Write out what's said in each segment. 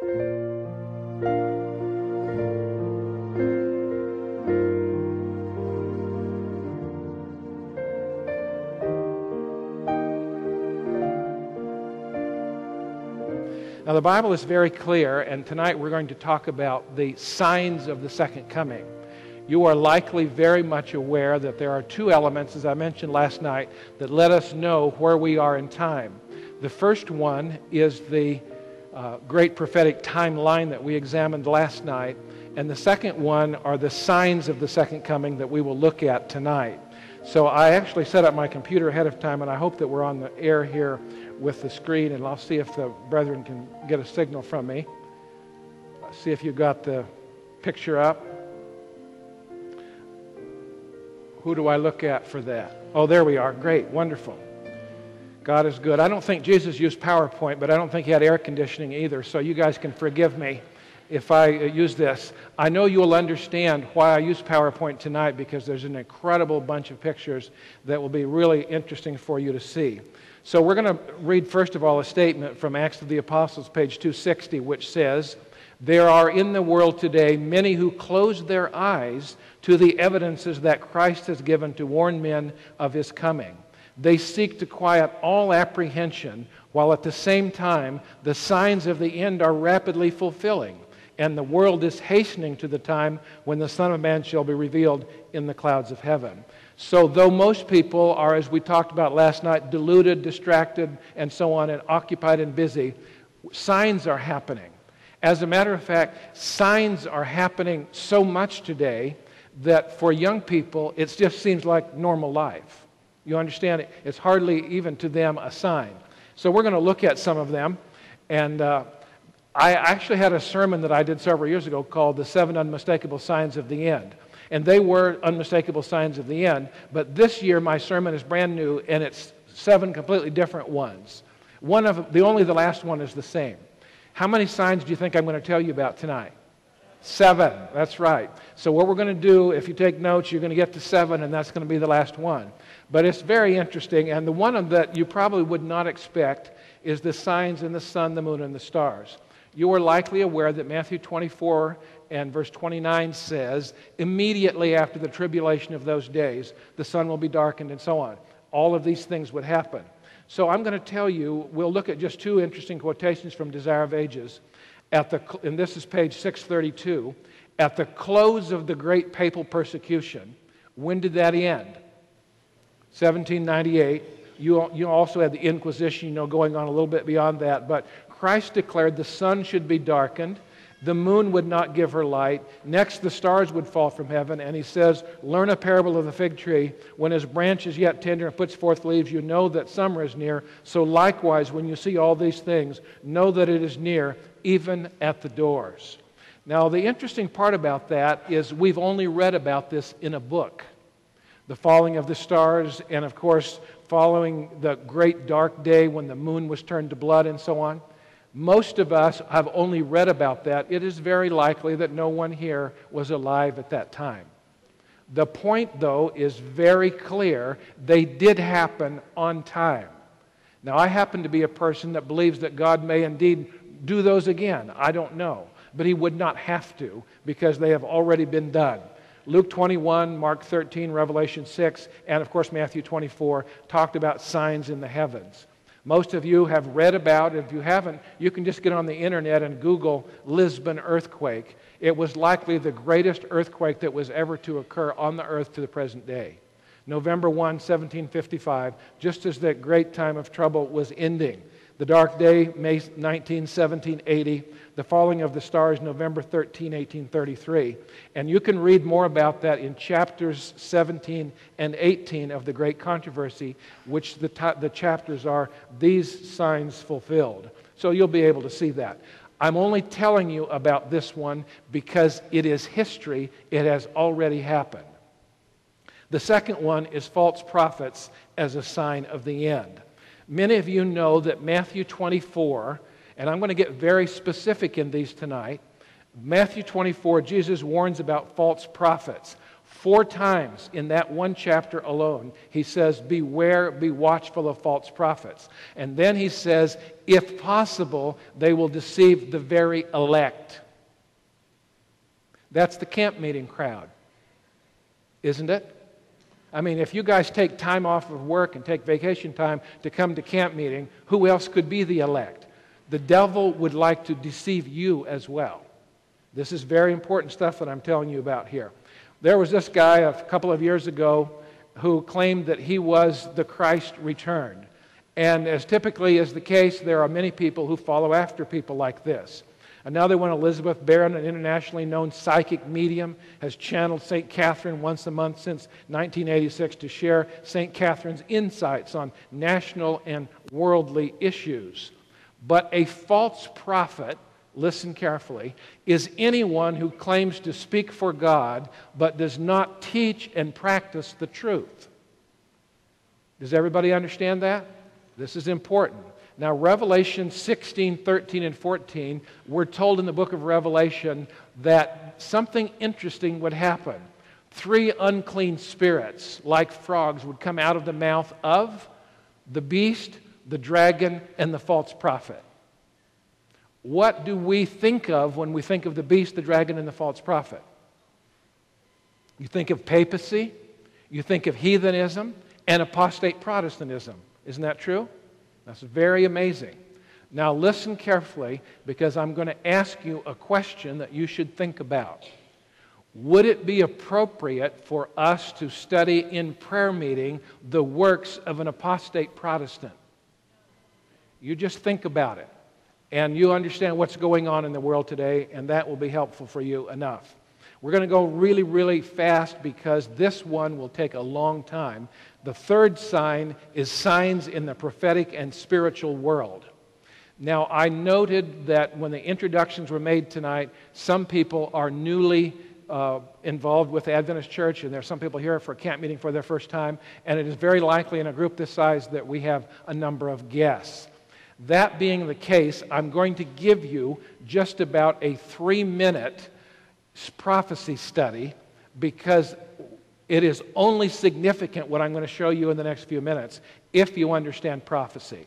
Now, the Bible is very clear, and tonight we're going to talk about the signs of the second coming. You are likely very much aware that there are two elements, as I mentioned last night, that let us know where we are in time. The first one is the great prophetic timeline that we examined last night, and the second one are the signs of the second coming that we will look at tonight. So I actually set up my computer ahead of time, and I hope that we're on the air here with the screen, and I'll see if the brethren can get a signal from me. See if you got the picture up. Who do I look at for that? Oh, there we are. Great. Wonderful. God is good. I don't think Jesus used PowerPoint, but I don't think he had air conditioning either, so you guys can forgive me if I use this. I know you'll understand why I use PowerPoint tonight, because there's an incredible bunch of pictures that will be really interesting for you to see. So we're going to read, first of all, a statement from Acts of the Apostles, page 260, which says, "There are in the world today many who close their eyes to the evidences that Christ has given to warn men of his coming. They seek to quiet all apprehension, while at the same time the signs of the end are rapidly fulfilling, and the world is hastening to the time when the Son of Man shall be revealed in the clouds of heaven." So though most people are, as we talked about last night, deluded, distracted, and so on, and occupied and busy, signs are happening. As a matter of fact, signs are happening so much today that for young people, it just seems like normal life. You understand? It's hardly even to them a sign. So we're going to look at some of them. And I actually had a sermon that I did several years ago called The 7 Unmistakable Signs of the End. And they were unmistakable signs of the end. But this year, my sermon is brand new, and it's 7 completely different ones. Only the last one is the same. How many signs do you think I'm going to tell you about tonight? 7. That's right. So what we're going to do, if you take notes, you're going to get to 7, and that's going to be the last one. But it's very interesting, and the one that you probably would not expect is the signs in the sun, the moon, and the stars. You are likely aware that Matthew 24 and verse 29 says, immediately after the tribulation of those days, the sun will be darkened and so on. All of these things would happen. So I'm going to tell you, we'll look at just 2 interesting quotations from Desire of Ages. And this is page 632. At the close of the great papal persecution, when did that end? 1798. You also had the Inquisition, going on a little bit beyond that. But Christ declared the sun should be darkened, the moon would not give her light, next the stars would fall from heaven, and he says, learn a parable of the fig tree. When his branch is yet tender and puts forth leaves, you know that summer is near. So likewise, when you see all these things, know that it is near, even at the doors. Now, the interesting part about that is we've only read about this in a book. The falling of the stars, and of course, following the great dark day when the moon was turned to blood and so on. Most of us have only read about that. It is very likely that no one here was alive at that time. The point, though, is very clear. They did happen on time. Now, I happen to be a person that believes that God may indeed do those again. I don't know. But he would not have to, because they have already been done. Luke 21, Mark 13, Revelation 6, and of course Matthew 24 talked about signs in the heavens. Most of you have read about it. If you haven't, you can just get on the internet and Google Lisbon earthquake. It was likely the greatest earthquake that was ever to occur on the earth to the present day. November 1, 1755, just as that great time of trouble was ending. The dark day, May 19, 1780. The falling of the stars, November 13, 1833. And you can read more about that in chapters 17 and 18 of The Great Controversy, which the chapters are These Signs Fulfilled. So you'll be able to see that. I'm only telling you about this one because it is history. It has already happened. The second one is false prophets as a sign of the end. Many of you know that Matthew 24, and I'm going to get very specific in these tonight. Matthew 24, Jesus warns about false prophets. 4 times in that one chapter alone, he says, beware, be watchful of false prophets. And then he says, if possible, they will deceive the very elect. That's the camp meeting crowd, isn't it? I mean, if you guys take time off of work and take vacation time to come to camp meeting, who else could be the elect? The devil would like to deceive you as well. This is very important stuff that I'm telling you about here. There was this guy a couple of years ago who claimed that he was the Christ returned. And as typically is the case, there are many people who follow after people like this. Another one, Elizabeth Barron, an internationally known psychic medium, has channeled St. Catherine once a month since 1986 to share St. Catherine's insights on national and worldly issues. But a false prophet, listen carefully, is anyone who claims to speak for God but does not teach and practice the truth. Does everybody understand that? This is important. Now, Revelation 16, 13, and 14, we're told in the book of Revelation that something interesting would happen. 3 unclean spirits, like frogs, would come out of the mouth of the beast, the dragon, and the false prophet. What do we think of when we think of the beast, the dragon, and the false prophet? You think of papacy, you think of heathenism, and apostate Protestantism. Isn't that true? That's very amazing. Now listen carefully, because I'm going to ask you a question that you should think about. Would it be appropriate for us to study in prayer meeting the works of an apostate Protestant? You just think about it, and you understand what's going on in the world today, and that will be helpful for you enough. We're going to go really, really fast because this one will take a long time. The third sign is signs in the prophetic and spiritual world. Now, I noted that when the introductions were made tonight, some people are newly involved with the Adventist Church, and there are some people here for a camp meeting for their first time, and it is very likely in a group this size that we have a number of guests. That being the case, I'm going to give you just about a 3-minute prophecy study, because it is only significant what I'm going to show you in the next few minutes if you understand prophecy.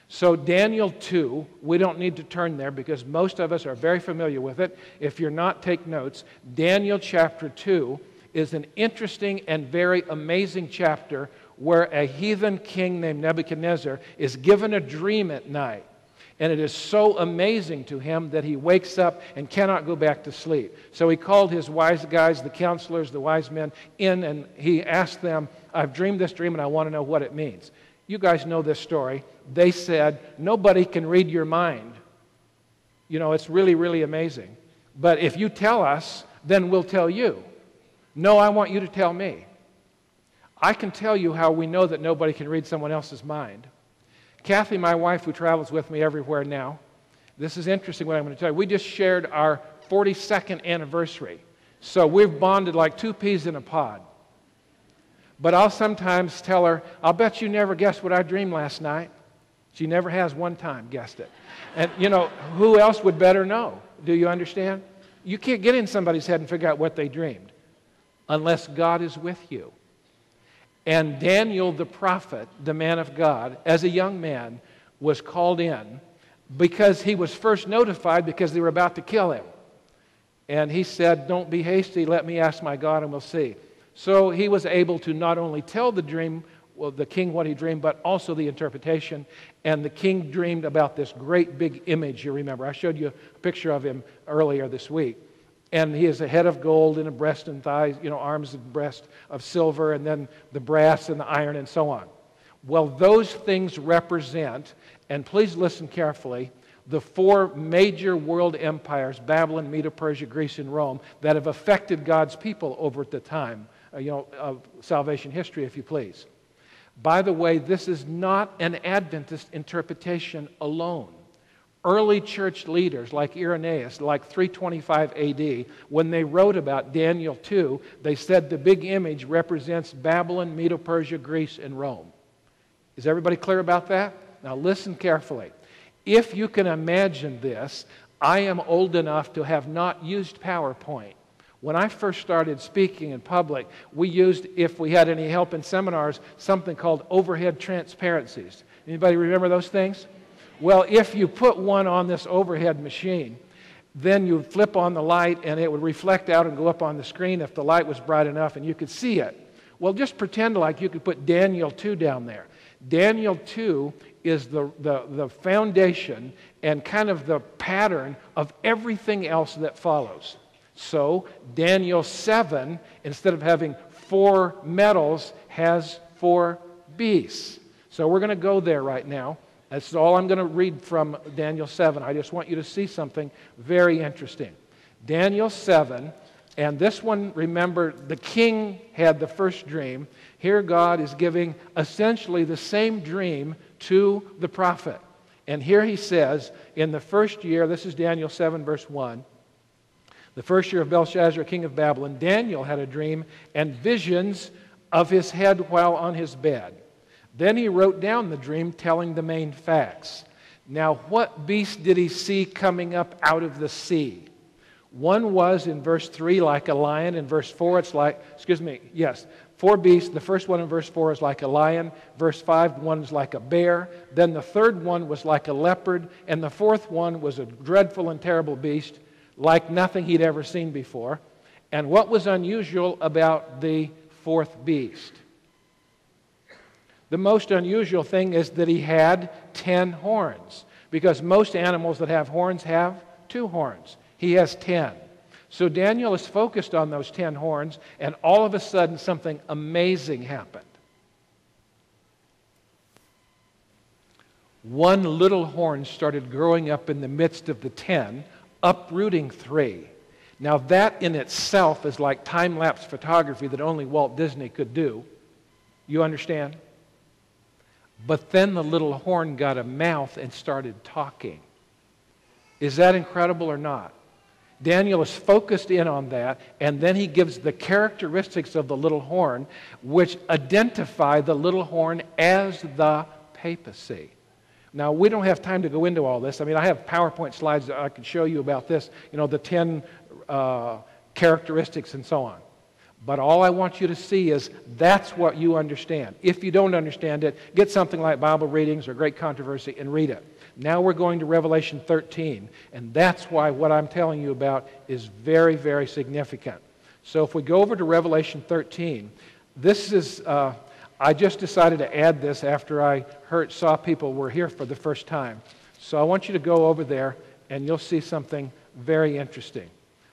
So Daniel 2, we don't need to turn there because most of us are very familiar with it. If you're not, take notes. Daniel chapter 2 is an interesting and very amazing chapter where a heathen king named Nebuchadnezzar is given a dream at night. And it is so amazing to him that he wakes up and cannot go back to sleep. So he called his wise guys, the counselors, the wise men, in, and he asked them, I've dreamed this dream and I want to know what it means. You guys know this story. They said, nobody can read your mind. You know, it's really, really amazing. But if you tell us, then we'll tell you. No, I want you to tell me. I can tell you how we know that nobody can read someone else's mind. Kathy, my wife, who travels with me everywhere now, this is interesting what I'm going to tell you. We just shared our 42nd anniversary. So we've bonded like 2 peas in a pod. But I'll sometimes tell her, I'll bet you never guessed what I dreamed last night. She never has one time guessed it. And, you know, who else would better know? Do you understand? You can't get in somebody's head and figure out what they dreamed unless God is with you. And Daniel the prophet, the man of God, as a young man, was called in because he was first notified because they were about to kill him. And he said, don't be hasty, let me ask my God and we'll see. So he was able to not only tell the dream, well, the king what he dreamed, but also the interpretation. And the king dreamed about this great big image, you remember. I showed you a picture of him earlier this week. And he is a head of gold and a breast and thighs, you know, arms and breast of silver, and then the brass and the iron and so on. Well, those things represent, and please listen carefully, the 4 major world empires, Babylon, Medo-Persia, Greece, and Rome, that have affected God's people over the time, of salvation history, if you please. By the way, this is not an Adventist interpretation alone. Early church leaders like Irenaeus, like 325 AD, when they wrote about Daniel 2, they said the big image represents Babylon, Medo-Persia, Greece, and Rome. Is everybody clear about that? Now listen carefully. If you can imagine this, I am old enough to have not used PowerPoint. When I first started speaking in public, we used, if we had any help in seminars, something called overhead transparencies. Anybody remember those things? Well, if you put one on this overhead machine, then you flip on the light and it would reflect out and go up on the screen if the light was bright enough and you could see it. Well, just pretend like you could put Daniel 2 down there. Daniel 2 is the foundation and kind of the pattern of everything else that follows. So Daniel 7, instead of having 4 metals, has 4 beasts. So we're going to go there right now. That's all I'm going to read from Daniel 7. I just want you to see something very interesting. Daniel 7, and this one, remember, the king had the first dream. Here God is giving essentially the same dream to the prophet. And here he says, in the first year, this is Daniel 7, verse 1, the first year of Belshazzar, king of Babylon, Daniel had a dream and visions of his head while on his bed. Then he wrote down the dream, telling the main facts. Now, what beast did he see coming up out of the sea? One was, in verse 3, like a lion. In verse 4, it's like, 4 beasts. The first one in verse 4 is like a lion. Verse 5, one is like a bear. Then the third one was like a leopard. And the fourth one was a dreadful and terrible beast, like nothing he'd ever seen before. And what was unusual about the fourth beast? The most unusual thing is that he had 10 horns, because most animals that have horns have 2 horns. He has 10. So Daniel is focused on those 10 horns, and all of a sudden something amazing happened. One little horn started growing up in the midst of the 10, uprooting 3. Now that in itself is like time-lapse photography that only Walt Disney could do. You understand? But then the little horn got a mouth and started talking. Is that incredible or not? Daniel is focused in on that, and then he gives the characteristics of the little horn, which identify the little horn as the papacy. Now, we don't have time to go into all this. I mean, I have PowerPoint slides that I could show you about this, the 10 characteristics and so on. But all I want you to see is that's what you understand. If you don't understand it, get something like Bible Readings or Great Controversy and read it. Now we're going to Revelation 13, and that's why what I'm telling you about is very, very significant. So if we go over to Revelation 13, this is, I just decided to add this after I saw people were here for the first time. So I want you to go over there, and you'll see something very interesting.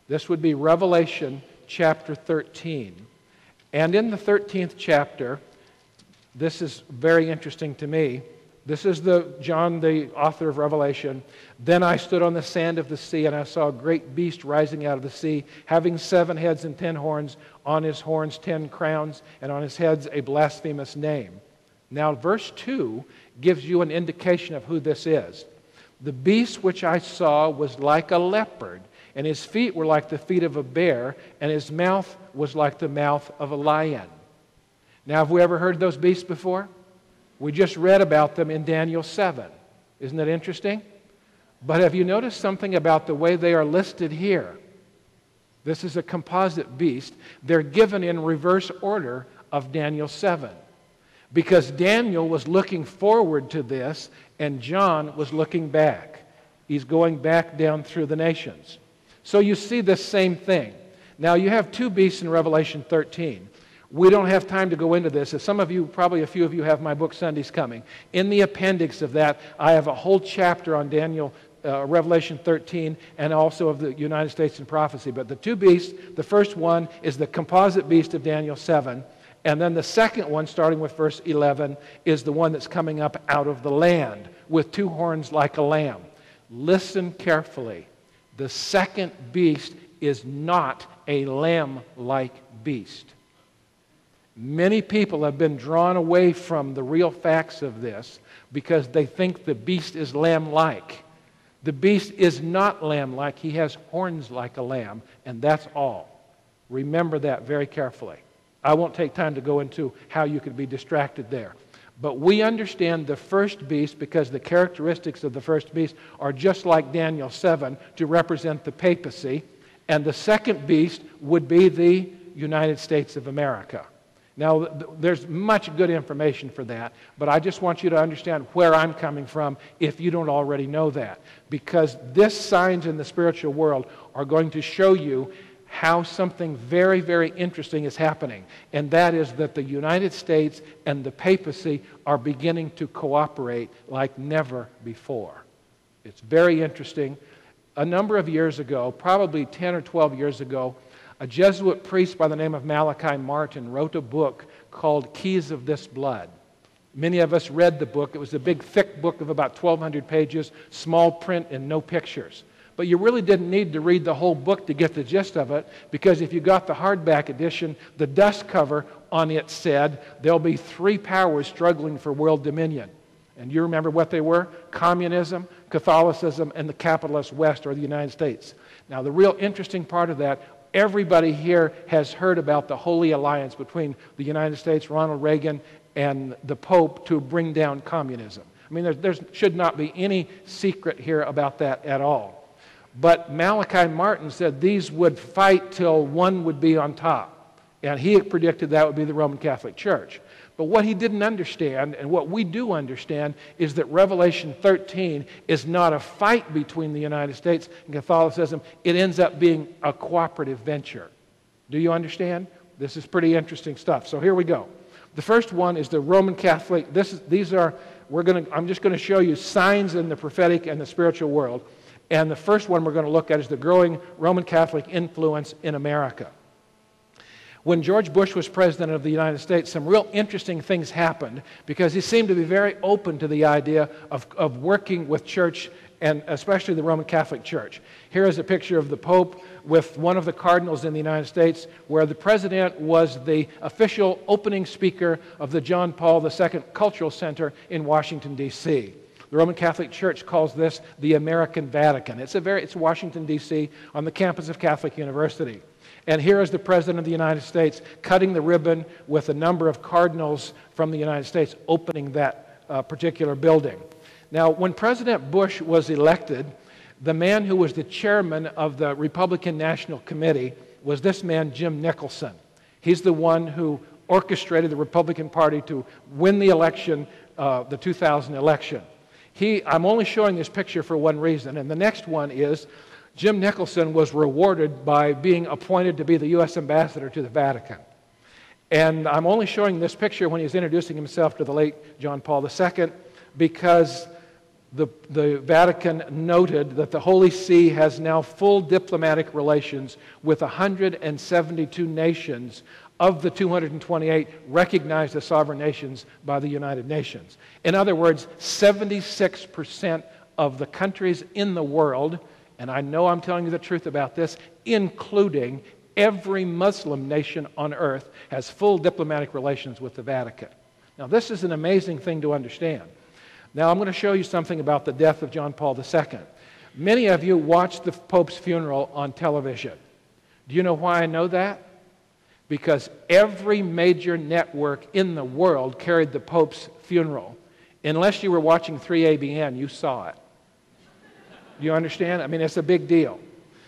This would be Revelation chapter 13. And in the 13th chapter, this is very interesting to me. This is John, the author of Revelation. Then I stood on the sand of the sea, and I saw a great beast rising out of the sea, having 7 heads and 10 horns, on his horns 10 crowns, and on his heads a blasphemous name. Now, verse 2 gives you an indication of who this is. The beast which I saw was like a leopard, and his feet were like the feet of a bear, and his mouth was like the mouth of a lion. Now, have we ever heard those beasts before? We just read about them in Daniel 7. Isn't that interesting? But have you noticed something about the way they are listed here? This is a composite beast. They're given in reverse order of Daniel 7. Because Daniel was looking forward to this, and John was looking back. He's going back down through the nations. So you see this same thing. Now you have 2 beasts in Revelation 13. We don't have time to go into this. As some of you, probably a few of you, have my book Sundays Coming. In the appendix of that, I have a whole chapter on Revelation 13, and also of the United States in prophecy. But the 2 beasts, the first one is the composite beast of Daniel 7, and then the second one, starting with verse 11, is the one that's coming up out of the land with 2 horns like a lamb. Listen carefully. The second beast is not a lamb-like beast. Many people have been drawn away from the real facts of this because they think the beast is lamb-like. The beast is not lamb-like. He has horns like a lamb, and that's all. Remember that very carefully. I won't take time to go into how you could be distracted there. But we understand the first beast because the characteristics of the first beast are just like Daniel 7 to represent the papacy. And the second beast would be the United States of America. Now, there's much good information for that, but I just want you to understand where I'm coming from if you don't already know that. Because this signs in the spiritual world are going to show you how something very, very interesting is happening. And that is that the United States and the papacy are beginning to cooperate like never before. It's very interesting. A number of years ago, probably 10 or 12 years ago, a Jesuit priest by the name of Malachi Martin wrote a book called Keys of This Blood. Many of us read the book. It was a big, thick book of about 1,200 pages, small print and no pictures. But you really didn't need to read the whole book to get the gist of it, because if you got the hardback edition, the dust cover on it said, there'll be 3 powers struggling for world dominion. And you remember what they were? Communism, Catholicism, and the capitalist West, or the United States. Now, the real interesting part of that, everybody here has heard about the Holy Alliance between the United States, Ronald Reagan, and the Pope to bring down communism. I mean, there should not be any secret here about that at all. But Malachi Martin said these would fight till one would be on top. And he predicted that would be the Roman Catholic Church. But what he didn't understand, and what we do understand, is that Revelation 13 is not a fight between the United States and Catholicism. It ends up being a cooperative venture. Do you understand? This is pretty interesting stuff. So here we go. The first one is the Roman Catholic. I'm just going to show you signs in the prophetic and the spiritual world. And the first one we're going to look at is the growing Roman Catholic influence in America. When George Bush was president of the United States, some real interesting things happened because he seemed to be very open to the idea of working with church, and especially the Roman Catholic Church. Here is a picture of the Pope with one of the cardinals in the United States, where the president was the official opening speaker of the John Paul II Cultural Center in Washington, D.C. The Roman Catholic Church calls this the American Vatican. It's Washington, D.C., on the campus of Catholic University. And here is the President of the United States cutting the ribbon with a number of cardinals from the United States opening that particular building. Now, when President Bush was elected, the man who was the chairman of the Republican National Committee was this man, Jim Nicholson. He's the one who orchestrated the Republican Party to win the election, the 2000 election. I'm only showing this picture for one reason, and the next one is Jim Nicholson was rewarded by being appointed to be the U.S. ambassador to the Vatican. And I'm only showing this picture when he's introducing himself to the late John Paul II because the Vatican noted that the Holy See has now full diplomatic relations with 172 nations of the 228 recognized as sovereign nations by the United Nations. In other words, 76% of the countries in the world, and I know I'm telling you the truth about this, including every Muslim nation on earth, has full diplomatic relations with the Vatican. Now, this is an amazing thing to understand. Now, I'm going to show you something about the death of John Paul II. Many of you watched the Pope's funeral on television. Do you know why I know that? Because every major network in the world carried the Pope's funeral. Unless you were watching 3ABN, you saw it. Do you understand? I mean, it's a big deal.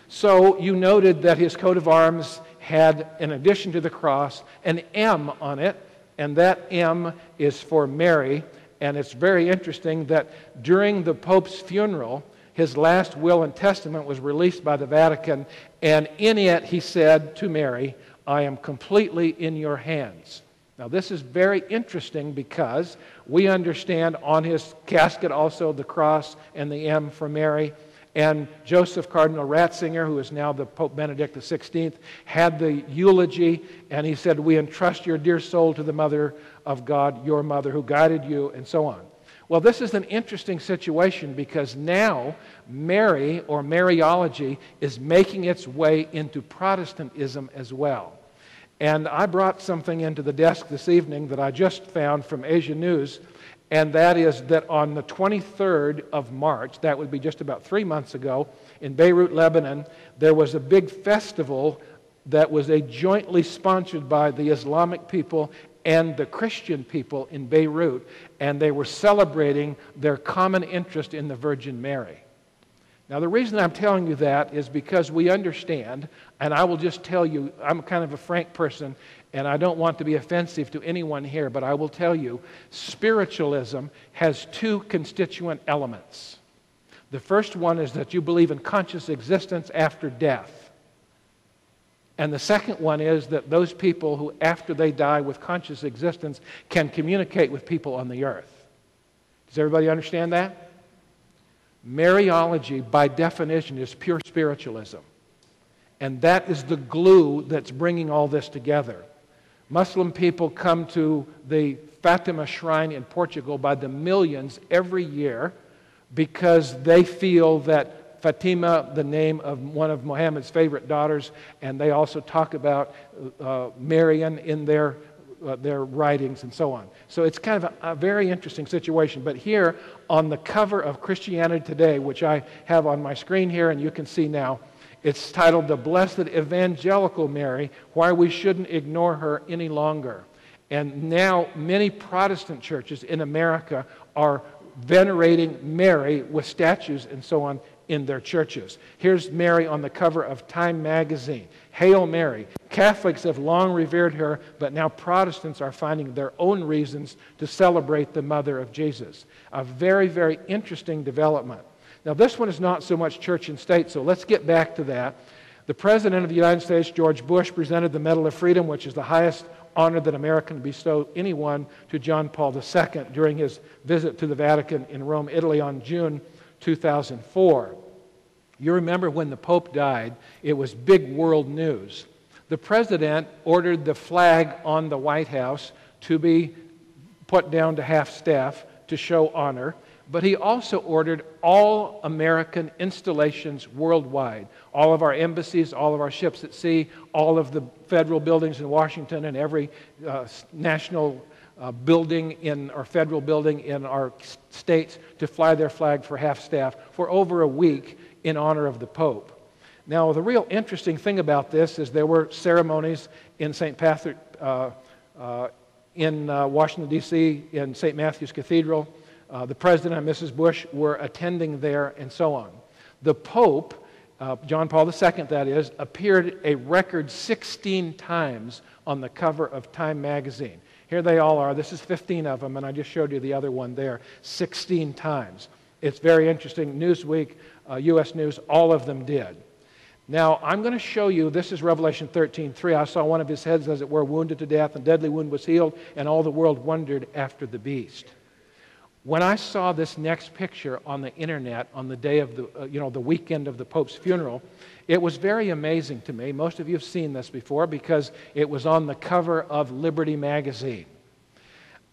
So you noted that his coat of arms had, in addition to the cross, an M on it, and that M is for Mary. And it's very interesting that during the Pope's funeral, his last will and testament was released by the Vatican, and in it he said to Mary, "I am completely in your hands." Now, this is very interesting because we understand on his casket also the cross and the M for Mary. And Joseph Cardinal Ratzinger, who is now the Pope Benedict XVI, had the eulogy, and he said, "We entrust your dear soul to the Mother of God, your mother, who guided you," and so on. Well, this is an interesting situation because now Mary, or Mariology, is making its way into Protestantism as well. And I brought something into the desk this evening that I just found from Asia News, and that is that on the 23rd of March, that would be just about 3 months ago, in Beirut, Lebanon, there was a big festival that was jointly sponsored by the Islamic people and the Christian people in Beirut, and they were celebrating their common interest in the Virgin Mary. Now, the reason I'm telling you that is because we understand, and I will just tell you, I'm kind of a frank person, and I don't want to be offensive to anyone here, but I will tell you, spiritualism has two constituent elements. The first one is that you believe in conscious existence after death. And the second one is that those people who, after they die with conscious existence, can communicate with people on the earth. Does everybody understand that? Mariology, by definition, is pure spiritualism. And that is the glue that's bringing all this together. Muslim people come to the Fatima shrine in Portugal by the millions every year because they feel that Fatima, the name of one of Muhammad's favorite daughters, and they also talk about Marian in their writings and so on. So it's kind of a very interesting situation. But here on the cover of Christianity Today, which I have on my screen here and you can see now, it's titled The Blessed Evangelical Mary, Why We Shouldn't Ignore Her Any Longer. And now many Protestant churches in America are venerating Mary with statues and so on in their churches. Here's Mary on the cover of Time magazine. Hail Mary. Catholics have long revered her, but now Protestants are finding their own reasons to celebrate the mother of Jesus. A very, very interesting development. Now, this one is not so much church and state, so let's get back to that. The President of the United States, George Bush, presented the Medal of Freedom, which is the highest honor that America can bestow anyone, to John Paul II during his visit to the Vatican in Rome, Italy on June 2004. You remember when the Pope died, it was big world news. The President ordered the flag on the White House to be put down to half-staff to show honor, but he also ordered all American installations worldwide, all of our embassies, all of our ships at sea, all of the federal buildings in Washington and every national building or federal building in our states to fly their flag for half-staff for over a week in honor of the Pope. Now, the real interesting thing about this is there were ceremonies in St. Patrick, in Washington, D.C., in St. Matthew's Cathedral. The President and Mrs. Bush were attending there and so on. The Pope, John Paul II that is, appeared a record 16 times on the cover of Time magazine. Here they all are. This is 15 of them, and I just showed you the other one there, 16 times. It's very interesting. Newsweek, U.S. News, all of them did. Now, I'm going to show you, this is Revelation 13:3. I saw one of his heads, as it were, wounded to death, and deadly wound was healed, and all the world wondered after the beast. When I saw this next picture on the internet on the day of the weekend of the Pope's funeral, it was very amazing to me. Most of you have seen this before because it was on the cover of Liberty magazine.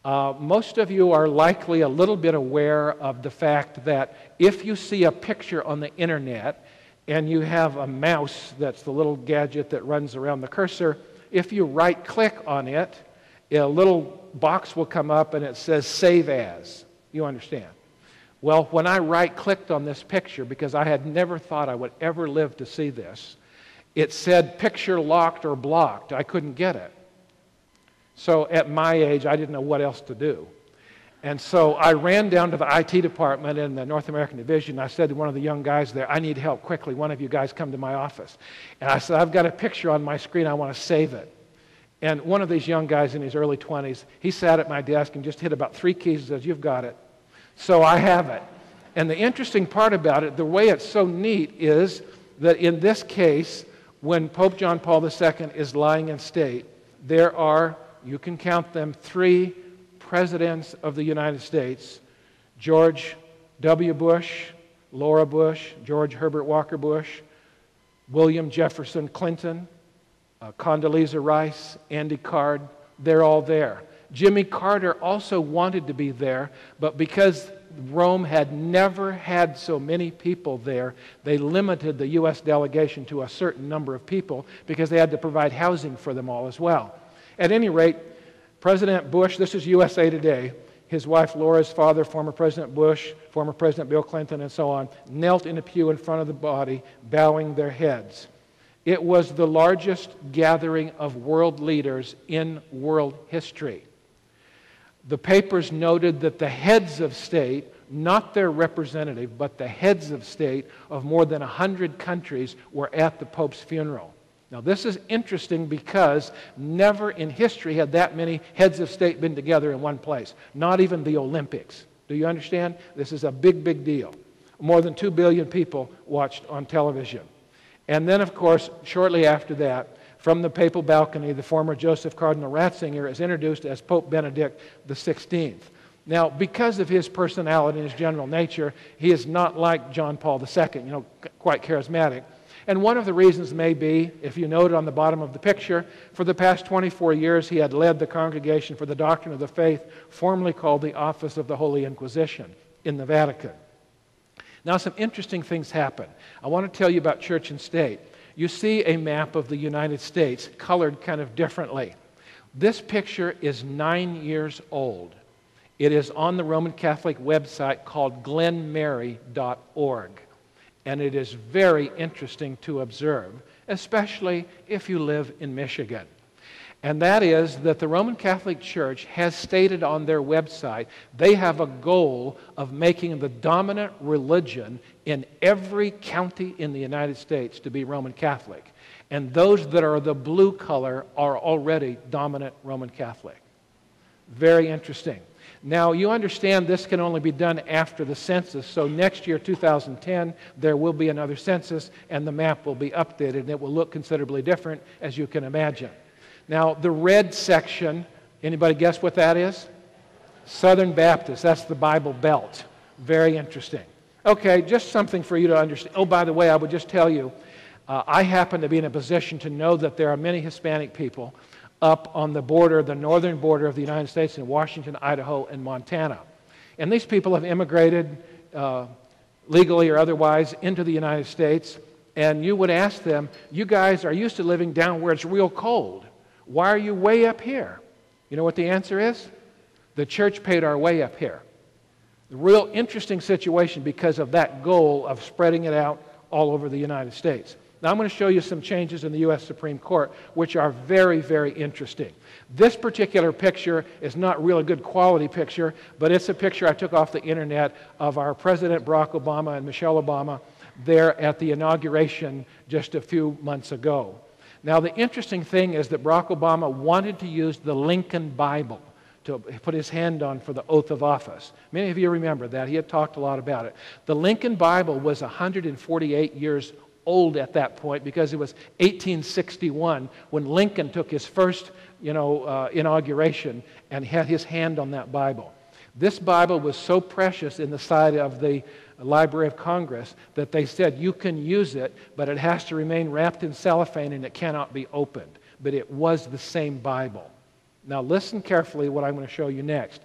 Most of you are likely a little bit aware of the fact that if you see a picture on the internet and you have a mouse, that's the little gadget that runs around the cursor, if you right-click on it, a little box will come up and it says Save As. You understand? Well, when I right-clicked on this picture, because I had never thought I would ever live to see this, it said picture locked or blocked. I couldn't get it. So at my age, I didn't know what else to do. And so I ran down to the IT department in the North American Division. I said to one of the young guys there, I need help quickly. One of you guys come to my office. And I said, I've got a picture on my screen. I want to save it. And one of these young guys in his early 20s, he sat at my desk and just hit about 3 keys and says, you've got it. So I have it. And the interesting part about it, the way it's so neat is that in this case, when Pope John Paul II is lying in state, there are, you can count them, 3 presidents of the United States: George W. Bush, Laura Bush, George Herbert Walker Bush, William Jefferson Clinton, Condoleezza Rice, Andy Card. They're all there. Jimmy Carter also wanted to be there, but because Rome had never had so many people there, they limited the U.S. delegation to a certain number of people because they had to provide housing for them all as well. At any rate, President Bush, this is USA Today, his wife Laura's father, former President Bush, former President Bill Clinton, and so on, knelt in a pew in front of the body, bowing their heads. It was the largest gathering of world leaders in world history. The papers noted that the heads of state not their representative, but the heads of state of more than 100 countries were at the Pope's funeral. Now, this is interesting because never in history had that many heads of state been together in one place, not even the Olympics. Do you understand? This is a big, big deal. More than 2 billion people watched on television. And then, of course, shortly after that, from the papal balcony, the former Joseph Cardinal Ratzinger is introduced as Pope Benedict XVI. Now, because of his personality and his general nature, he is not like John Paul II, quite charismatic. And one of the reasons may be, if you note on the bottom of the picture, for the past 24 years he had led the Congregation for the Doctrine of the Faith, formerly called the Office of the Holy Inquisition, in the Vatican. Now, some interesting things happen. I want to tell you about church and state. You see a map of the United States, colored kind of differently. This picture is 9 years old. It is on the Roman Catholic website called glenmary.org. And it is very interesting to observe, especially if you live in Michigan. And that is that the Roman Catholic Church has stated on their website they have a goal of making the dominant religion in every county in the United States to be Roman Catholic. And those that are the blue color are already dominant Roman Catholic. Very interesting. Now, you understand this can only be done after the census, so next year, 2010, there will be another census, and the map will be updated, and it will look considerably different, as you can imagine. Now, the red section, anybody guess what that is? Southern Baptist. That's the Bible Belt. Very interesting. Okay, just something for you to understand. Oh, by the way, I would just tell you, I happen to be in a position to know that there are many Hispanic people up on the border, the northern border of the United States in Washington, Idaho, and Montana. And these people have immigrated legally or otherwise into the United States, and you would ask them, you guys are used to living down where it's real cold. Why are you way up here? You know what the answer is? The church paid our way up here. The real interesting situation because of that goal of spreading it out all over the United States. Now I'm going to show you some changes in the U.S. Supreme Court, which are very, very interesting. This particular picture is not really a good quality picture, but it's a picture I took off the internet of our President Barack Obama and Michelle Obama there at the inauguration just a few months ago. Now the interesting thing is that Barack Obama wanted to use the Lincoln Bible to put his hand on for the oath of office. Many of you remember that. He had talked a lot about it. The Lincoln Bible was 148 years old at that point because it was 1861 when Lincoln took his first inauguration and had his hand on that Bible. This Bible was so precious in the sight of the Library of Congress that they said you can use it, but it has to remain wrapped in cellophane and it cannot be opened. But it was the same Bible. Now listen carefully what I'm going to show you next.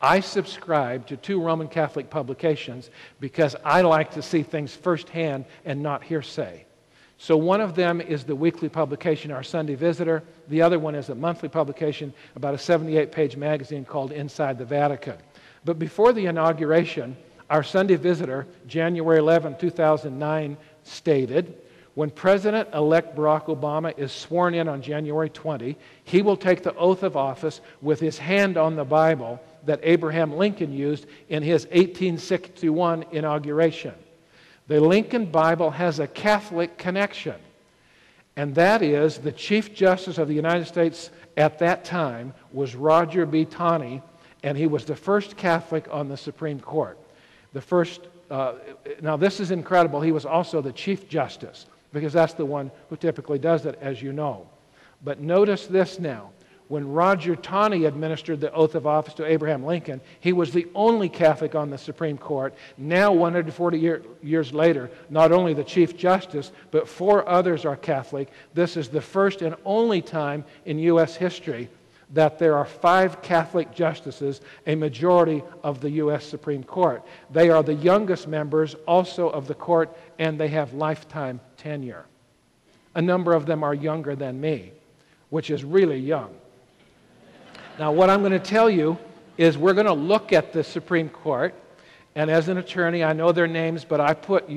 I subscribe to 2 Roman Catholic publications because I like to see things firsthand and not hearsay. So one of them is the weekly publication, Our Sunday Visitor. The other one is a monthly publication, about a 78-page magazine called Inside the Vatican. But before the inauguration, Our Sunday Visitor, January 11, 2009, stated, when President-elect Barack Obama is sworn in on January 20, he will take the oath of office with his hand on the Bible that Abraham Lincoln used in his 1861 inauguration. The Lincoln Bible has a Catholic connection, and that is the Chief Justice of the United States at that time was Roger B. Taney, and he was the first Catholic on the Supreme Court. Now this is incredible, he was also the Chief Justice, because that's the one who typically does it, as you know. But notice this now. When Roger Taney administered the oath of office to Abraham Lincoln, he was the only Catholic on the Supreme Court. Now, 140 years later, not only the Chief Justice, but 4 others are Catholic. This is the first and only time in U.S. history that there are 5 Catholic justices, a majority of the U.S. Supreme Court. They are the youngest members also of the court, and they have lifetime tenure. A number of them are younger than me, which is really young. Now, what I'm going to tell you is we're going to look at the Supreme Court, and as an attorney, I know their names, but I put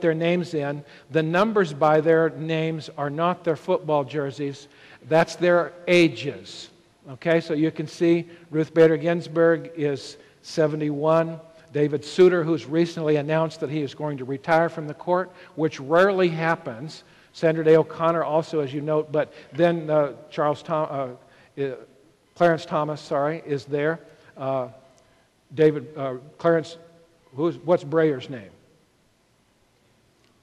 their names in. The numbers by their names are not their football jerseys. That's their ages. Okay, so you can see Ruth Bader Ginsburg is 71. David Souter, who's recently announced that he is going to retire from the court, which rarely happens. Sandra Day O'Connor also, as you note, but then Clarence Thomas, is there. Clarence, what's Breyer's name?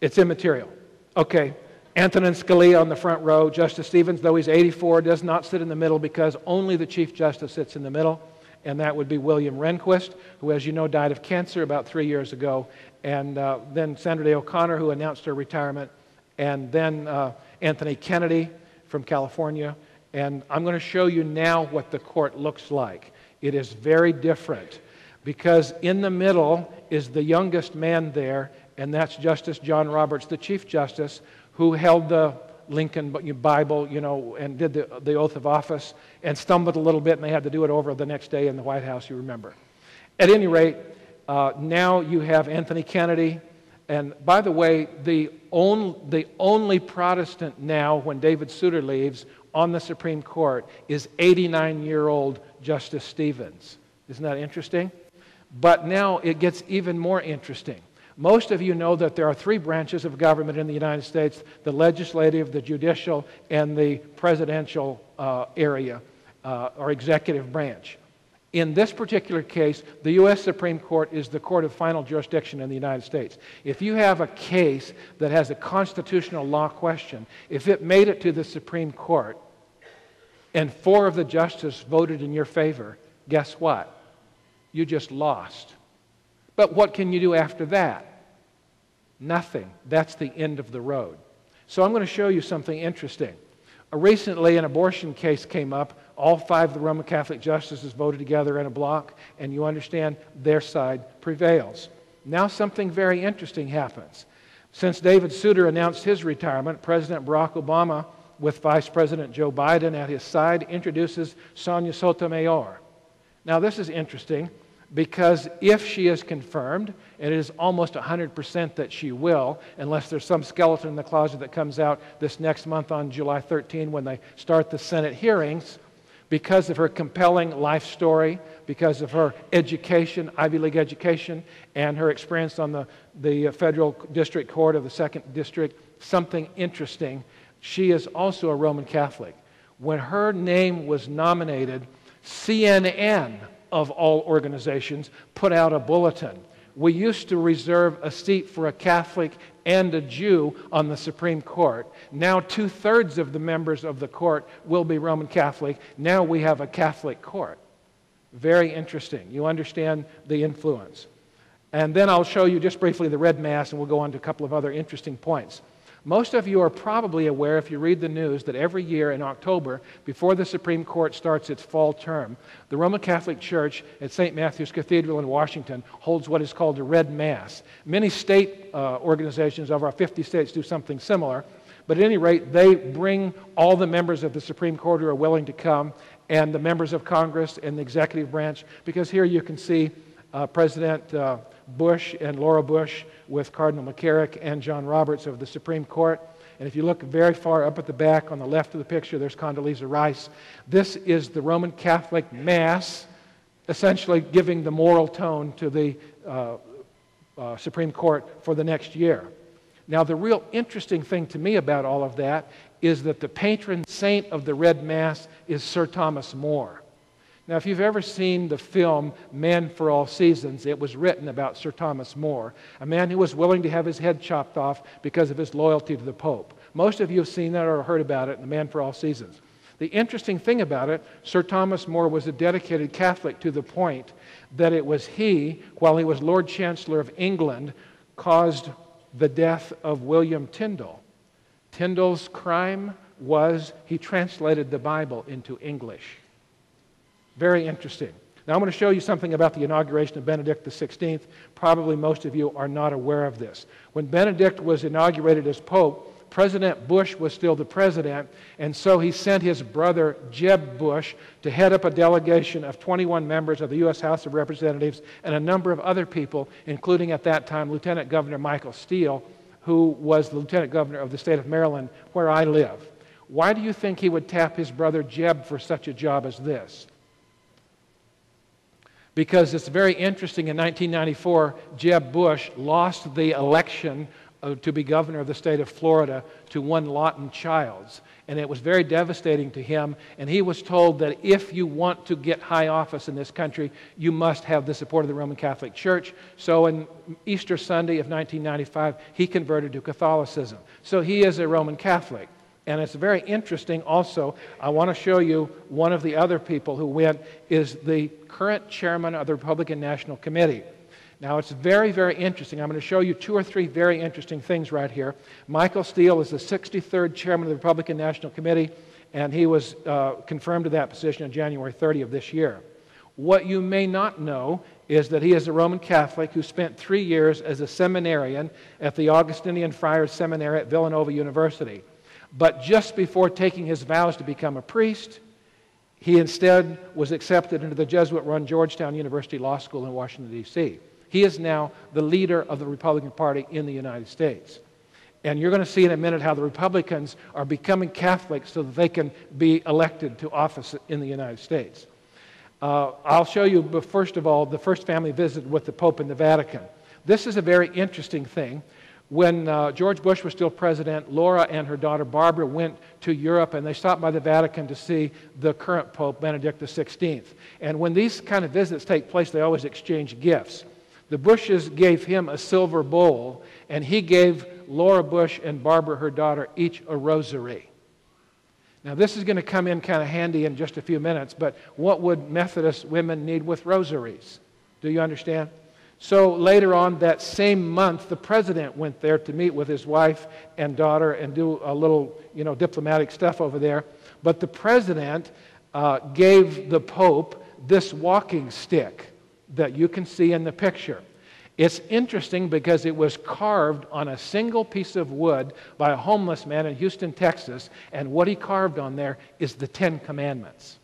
It's immaterial. Okay. Antonin Scalia on the front row. Justice Stevens, though he's 84, does not sit in the middle because only the Chief Justice sits in the middle, and that would be William Rehnquist, who, as you know, died of cancer about 3 years ago, and then Sandra Day O'Connor, who announced her retirement, and then Anthony Kennedy from California. And I'm going to show you now what the court looks like. It is very different because in the middle is the youngest man there, and that's Justice John Roberts, the Chief Justice, who held the Lincoln Bible, and did the oath of office and stumbled a little bit, and they had to do it over the next day in the White House, you remember. At any rate, now you have Anthony Kennedy. And by the way, the only Protestant now, when David Souter leaves, on the Supreme Court is 89-year-old Justice Stevens. Isn't that interesting? But now it gets even more interesting. Most of you know that there are three branches of government in the United States: the legislative, the judicial, and the presidential area, or executive branch. In this particular case, the U.S. Supreme Court is the court of final jurisdiction in the United States. If you have a case that has a constitutional law question, if it made it to the Supreme Court and 4 of the justices voted in your favor, guess what? You just lost. But what can you do after that? Nothing. That's the end of the road. So I'm going to show you something interesting. Recently, an abortion case came up. All 5 of the Roman Catholic justices voted together in a block, and you understand their side prevails. Now something very interesting happens. Since David Souter announced his retirement, President Barack Obama, with Vice President Joe Biden at his side, introduces Sonia Sotomayor. Now this is interesting because if she is confirmed, and it is almost 100% that she will, unless there's some skeleton in the closet that comes out this next month on July 13 when they start the Senate hearings, because of her compelling life story, because of her education, Ivy League education, and her experience on the Federal District Court of the 2nd District, something interesting. She is also a Roman Catholic. When her name was nominated, CNN, of all organizations, put out a bulletin. We used to reserve a seat for a Catholic and a Jew on the Supreme Court. Now 2/3 of the members of the court will be Roman Catholic. Now we have a Catholic court. Very interesting. You understand the influence. And then I'll show you just briefly the Red Mass, and we'll go on to a couple of other interesting points. Most of you are probably aware, if you read the news, that every year in October, before the Supreme Court starts its fall term, the Roman Catholic Church at St. Matthew's Cathedral in Washington holds what is called a Red Mass. Many state organizations of our 50 states do something similar, but at any rate, they bring all the members of the Supreme Court who are willing to come, and the members of Congress and the executive branch, because here you can see President Bush and Laura Bush with Cardinal McCarrick and John Roberts of the Supreme Court. And if you look very far up at the back on the left of the picture, there's Condoleezza Rice. This is the Roman Catholic Mass, essentially giving the moral tone to the Supreme Court for the next year. Now, the real interesting thing to me about all of that is that the patron saint of the Red Mass is Sir Thomas More. Now, if you've ever seen the film Man for All Seasons, it was written about Sir Thomas More, a man who was willing to have his head chopped off because of his loyalty to the Pope. Most of you have seen that or heard about it in the Man for All Seasons. The interesting thing about it, Sir Thomas More was a dedicated Catholic to the point that it was he, while he was Lord Chancellor of England, caused the death of William Tyndale. Tyndale's crime was he translated the Bible into English. Very interesting. Now I'm going to show you something about the inauguration of Benedict XVI. Probably most of you are not aware of this. When Benedict was inaugurated as Pope, President Bush was still the president, and so he sent his brother Jeb Bush to head up a delegation of 21 members of the U.S. House of Representatives and a number of other people, including at that time Lieutenant Governor Michael Steele, who was the Lieutenant Governor of the state of Maryland, where I live. Why do you think he would tap his brother Jeb for such a job as this? because it's very interesting. In 1994, Jeb Bush lost the election to be governor of the state of Florida to one Lawton Childs. And it was very devastating to him. And he was told that if you want to get high office in this country, you must have the support of the Roman Catholic Church. So on Easter Sunday of 1995, he converted to Catholicism. So he is a Roman Catholic. And it's very interesting also. I want to show you one of the other people who went is the current chairman of the Republican National Committee. Now, it's very, very interesting. I'm going to show you 2 or 3 very interesting things right here. Michael Steele is the 63rd chairman of the Republican National Committee, and he was confirmed to that position on January 30 of this year. What you may not know is that he is a Roman Catholic who spent 3 years as a seminarian at the Augustinian Friars Seminary at Villanova University. But just before taking his vows to become a priest, he instead was accepted into the Jesuit-run Georgetown University Law School in Washington, D.C. He is now the leader of the Republican Party in the United States. And you're going to see in a minute how the Republicans are becoming Catholic so that they can be elected to office in the United States. I'll show you, but first of all, the first family visit with the Pope in the Vatican. This is a very interesting thing. When George Bush was still president, Laura and her daughter Barbara went to Europe, and they stopped by the Vatican to see the current Pope, Benedict XVI. And when these kind of visits take place, they always exchange gifts. The Bushes gave him a silver bowl, and he gave Laura Bush and Barbara, her daughter, each a rosary. Now, this is going to come in kind of handy in just a few minutes, but what would Methodist women need with rosaries? Do you understand? So later on that same month, the president went there to meet with his wife and daughter and do a little, diplomatic stuff over there. But the president gave the Pope this walking stick that you can see in the picture. It's interesting because it was carved on a single piece of wood by a homeless man in Houston, Texas, and what he carved on there is the 10 Commandments.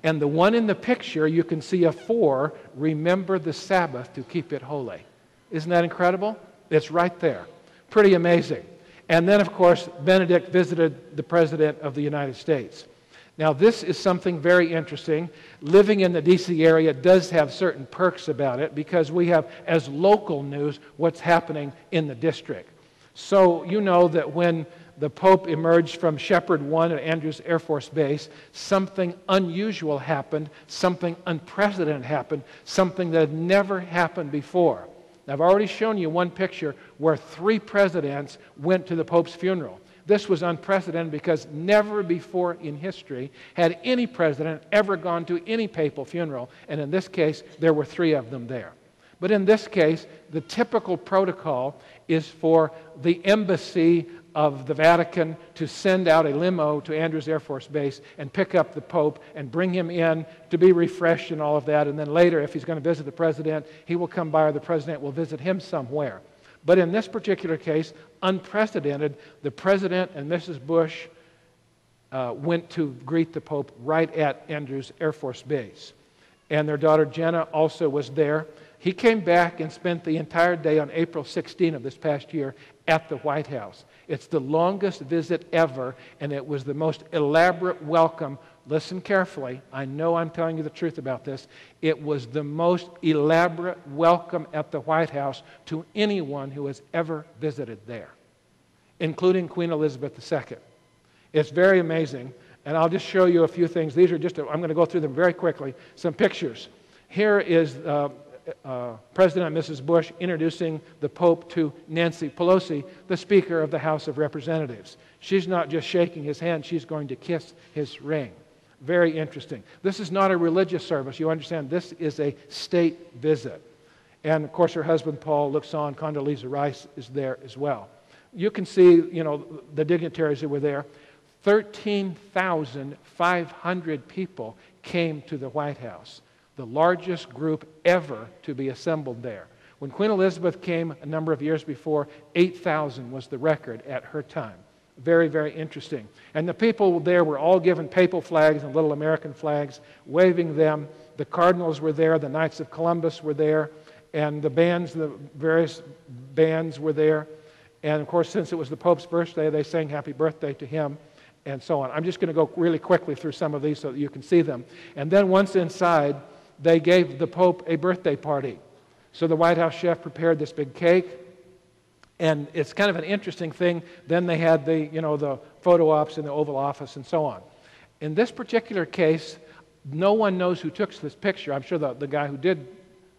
And the one in the picture, you can see a 4, remember the Sabbath to keep it holy. Isn't that incredible? It's right there. Pretty amazing. And then, of course, Benedict visited the President of the United States. Now, this is something very interesting. Living in the D.C. area does have certain perks about it because we have, as local news, what's happening in the district. So you know that when the Pope emerged from Shepherd 1 at Andrews Air Force Base, something unusual happened, something unprecedented happened, something that had never happened before. Now, I've already shown you one picture where 3 presidents went to the Pope's funeral. This was unprecedented because never before in history had any president ever gone to any papal funeral, and in this case, there were 3 of them there. But in this case, the typical protocol is for the embassy of the Vatican to send out a limo to Andrews Air Force Base and pick up the Pope and bring him in to be refreshed and all of that. And then later, if he's going to visit the president, he will come by or the president will visit him somewhere. But in this particular case, unprecedented, the president and Mrs. Bush went to greet the Pope right at Andrews Air Force Base. And their daughter Jenna also was there. He came back and spent the entire day on April 16 of this past year at the White House. It's the longest visit ever, and it was the most elaborate welcome. Listen carefully. I know I'm telling you the truth about this. It was the most elaborate welcome at the White House to anyone who has ever visited there, including Queen Elizabeth II. It's very amazing, and I'll just show you a few things. These are just, I'm going to go through them very quickly, some pictures. Here is President and Mrs. Bush introducing the Pope to Nancy Pelosi, the Speaker of the House of Representatives. She's not just shaking his hand, she's going to kiss his ring. Very interesting. This is not a religious service. You understand, this is a state visit. And of course her husband Paul looks on. Condoleezza Rice is there as well. You can see, the dignitaries who were there. 13,500 people came to the White House. The largest group ever to be assembled there. When Queen Elizabeth came a number of years before, 8,000 was the record at her time. Very, very interesting. And the people there were all given papal flags and little American flags, waving them. The cardinals were there, the Knights of Columbus were there, and the various bands were there. And of course, since it was the Pope's birthday, they sang happy birthday to him, and so on. I'm just going to go really quickly through some of these so that you can see them. And then once inside, they gave the Pope a birthday party. So the White House chef prepared this big cake, and it's kind of an interesting thing. Then they had the photo ops in the Oval Office and so on. In this particular case, no one knows who took this picture. I'm sure the guy who did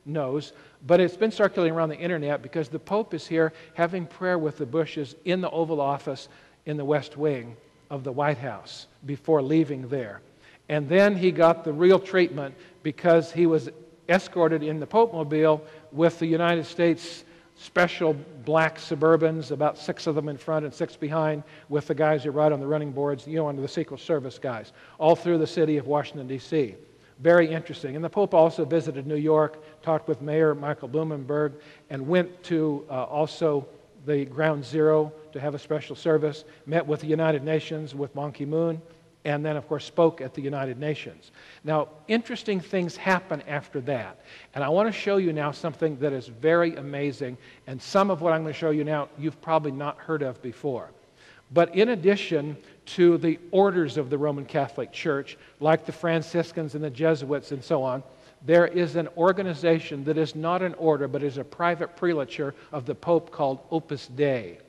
knows, but it's been circulating around the internet because the Pope is here having prayer with the Bushes in the Oval Office in the West Wing of the White House before leaving there. And then he got the real treatment because he was escorted in the Pope-mobile with the United States special black Suburbans, about 6 of them in front and 6 behind, with the guys who ride on the running boards, under the Secret Service guys, all through the city of Washington, D.C. Very interesting. And the Pope also visited New York, talked with Mayor Michael Bloomberg, and went to also the Ground Zero to have a special service, met with the United Nations with Ban Ki-moon, and then, of course, spoke at the United Nations. Now, interesting things happen after that. And I want to show you now something that is very amazing, and some of what I'm going to show you now you've probably not heard of before. But in addition to the orders of the Roman Catholic Church, like the Franciscans and the Jesuits and so on, there is an organization that is not an order, but is a private prelature of the Pope called Opus Dei.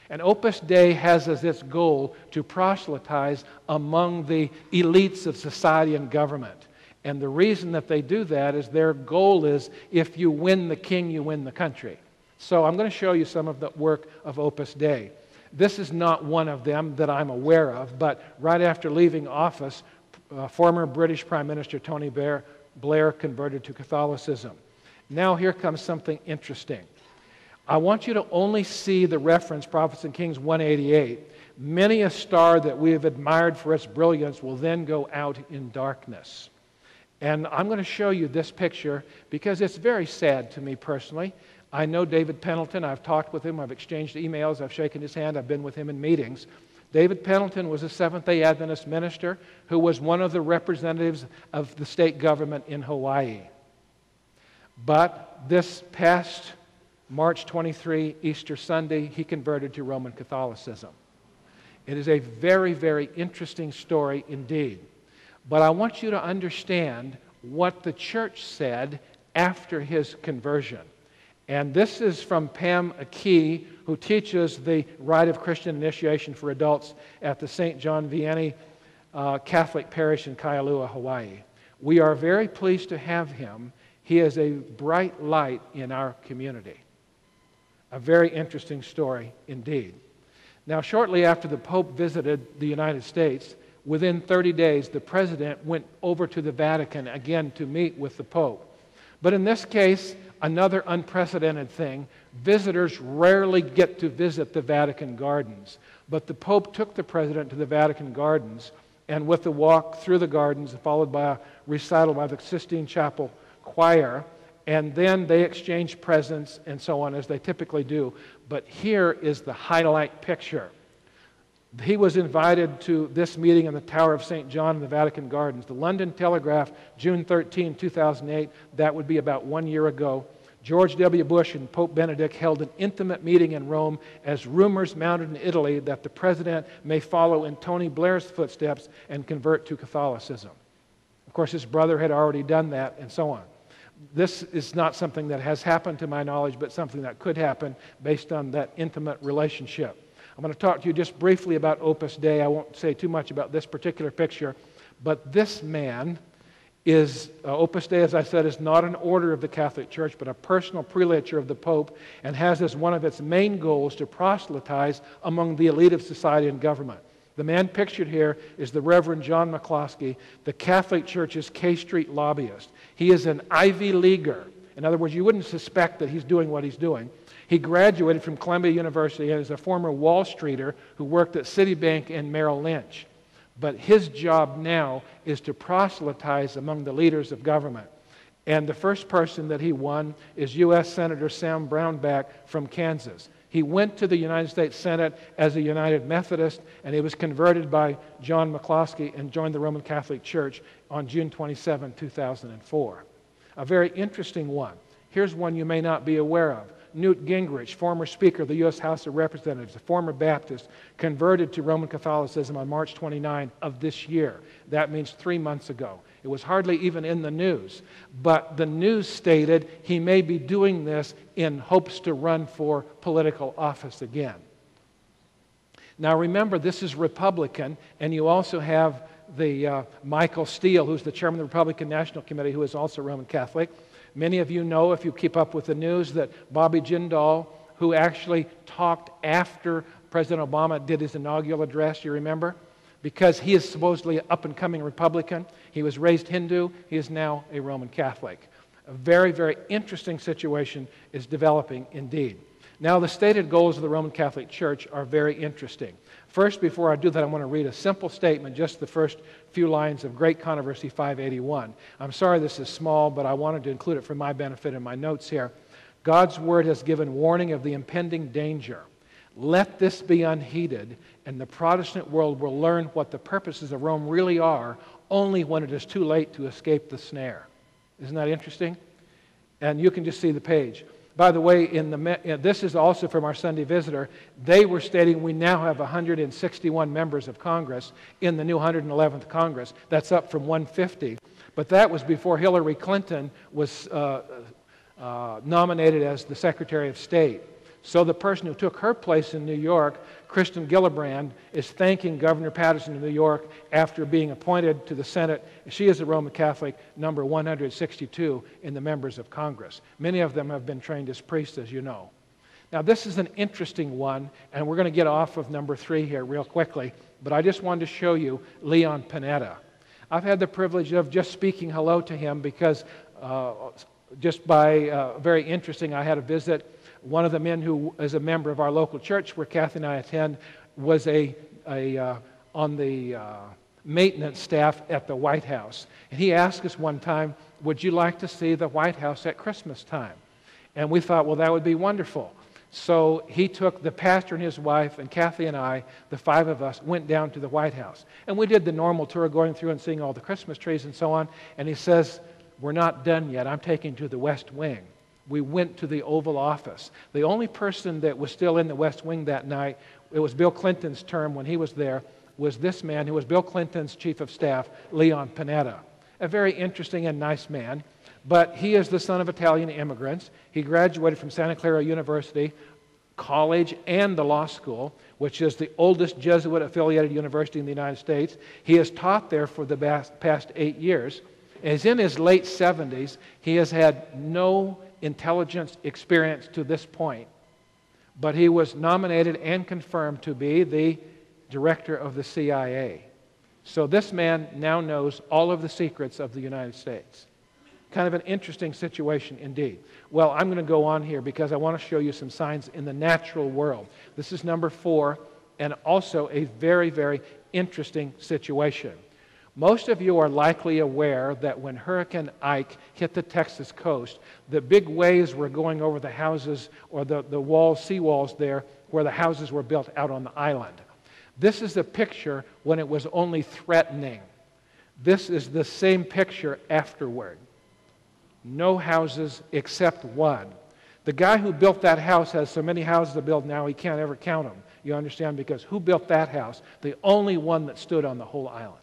And Opus Dei has as its goal to proselytize among the elites of society and government. And the reason that they do that is their goal is, if you win the king, you win the country. So I'm going to show you some of the work of Opus Dei. This is not one of them that I'm aware of, but right after leaving office, former British Prime Minister Tony Blair converted to Catholicism. Now here comes something interesting. I want you to only see the reference, Prophets and Kings 188. Many a star that we have admired for its brilliance will then go out in darkness. And I'm going to show you this picture because it's very sad to me personally. I know David Pendleton. I've talked with him. I've exchanged emails. I've shaken his hand. I've been with him in meetings. David Pendleton was a Seventh-day Adventist minister who was one of the representatives of the state government in Hawaii. But this past March 23, Easter Sunday, he converted to Roman Catholicism. It is a very, very interesting story indeed. But I want you to understand what the church said after his conversion. And this is from Pam Aki, who teaches the rite of Christian initiation for adults at the St. John Vianney Catholic Parish in Kailua, Hawaii. We are very pleased to have him. He is a bright light in our community. A very interesting story indeed. Now, shortly after the Pope visited the United States, within 30 days, the President went over to the Vatican again to meet with the Pope. But in this case, another unprecedented thing, visitors rarely get to visit the Vatican gardens. But the Pope took the President to the Vatican gardens, and with the walk through the gardens, followed by a recital by the Sistine Chapel choir, and then they exchanged presents and so on, as they typically do. But here is the highlight picture. He was invited to this meeting in the Tower of St. John in the Vatican Gardens. The London Telegraph, June 13, 2008, that would be about 1 year ago. George W. Bush and Pope Benedict held an intimate meeting in Rome as rumors mounted in Italy that the President may follow in Tony Blair's footsteps and convert to Catholicism. Of course, his brother had already done that, and so on. This is not something that has happened to my knowledge, but something that could happen based on that intimate relationship. I'm going to talk to you just briefly about Opus Dei. I won't say too much about this particular picture, but this man is, Opus Dei, as I said, is not an order of the Catholic Church, but a personal prelature of the Pope, and has as one of its main goals to proselytize among the elite of society and government. The man pictured here is the Reverend John McCloskey, the Catholic Church's K Street lobbyist. He is an Ivy Leaguer. In other words, you wouldn't suspect that he's doing what he's doing. He graduated from Columbia University and is a former Wall Streeter who worked at Citibank and Merrill Lynch. But his job now is to proselytize among the leaders of government. And the first person that he won is U.S. Senator Sam Brownback from Kansas. He went to the United States Senate as a United Methodist, and he was converted by John McCloskey and joined the Roman Catholic Church on June 27, 2004. A very interesting one. Here's one you may not be aware of. Newt Gingrich, former Speaker of the U.S. House of Representatives, a former Baptist, converted to Roman Catholicism on March 29 of this year. That means 3 months ago. It was hardly even in the news. But the news stated he may be doing this in hopes to run for political office again. Now remember, this is Republican, and you also have the Michael Steele, who's the chairman of the Republican National Committee, who is also Roman Catholic. Many of you know, if you keep up with the news, that Bobby Jindal, who actually talked after President Obama did his inaugural address, you remember? Because he is supposedly an up-and-coming Republican. He was raised Hindu. He is now a Roman Catholic. A very, very interesting situation is developing indeed. Now, the stated goals of the Roman Catholic Church are very interesting. First, before I do that, I want to read a simple statement, just the first few lines of Great Controversy 581. I'm sorry this is small, but I wanted to include it for my benefit in my notes here. God's word has given warning of the impending danger. Let this be unheeded, and the Protestant world will learn what the purposes of Rome really are only when it is too late to escape the snare. Isn't that interesting? And you can just see the page. By the way, this is also from our Sunday Visitor. They were stating we now have 161 members of Congress in the new 111th Congress. That's up from 150. But that was before Hillary Clinton was nominated as the Secretary of State. So the person who took her place in New York, Kristen Gillibrand, is thanking Governor Patterson of New York after being appointed to the Senate. She is a Roman Catholic, number 162 in the members of Congress. Many of them have been trained as priests, as you know. Now, this is an interesting one, and we're going to get off of number 3 here real quickly, but I just wanted to show you Leon Panetta. I've had the privilege of just speaking hello to him because just by very interesting, I had a visit. One of the men who is a member of our local church where Kathy and I attend was on the maintenance staff at the White House. And he asked us one time, would you like to see the White House at Christmas time? And we thought, well, that would be wonderful. So he took the pastor and his wife and Kathy and I, the 5 of us, went down to the White House. And we did the normal tour going through and seeing all the Christmas trees and so on. And he says, we're not done yet. I'm taking you to the West Wing. We went to the Oval Office. The only person that was still in the West Wing that night, it was Bill Clinton's term when he was there, was this man who was Bill Clinton's chief of staff, Leon Panetta. A very interesting and nice man, but he is the son of Italian immigrants. He graduated from Santa Clara University College and the law school, which is the oldest Jesuit-affiliated university in the United States. He has taught there for the past 8 years. As in his late 70s, he has had no intelligence experience to this point, but he was nominated and confirmed to be the director of the CIA. So this man now knows all of the secrets of the United States. Kind of an interesting situation indeed. Well, I'm going to go on here because I want to show you some signs in the natural world. This is number 4, and also a very, very interesting situation. Most of you are likely aware that when Hurricane Ike hit the Texas coast, the big waves were going over the houses or the walls, seawalls there where the houses were built out on the island. This is a picture when it was only threatening. This is the same picture afterward. No houses except one. The guy who built that house has so many houses to build now he can't ever count them. You understand? Because who built that house? The only one that stood on the whole island.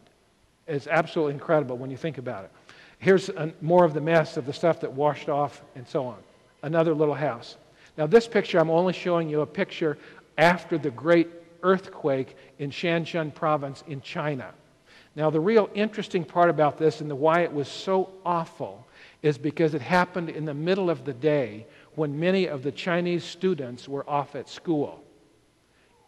It's absolutely incredible when you think about it. Here's more of the mess of the stuff that washed off and so on. Another little house. Now this picture, I'm only showing you a picture after the great earthquake in Shanxi province in China. Now the real interesting part about this and why it was so awful is because it happened in the middle of the day when many of the Chinese students were off at school.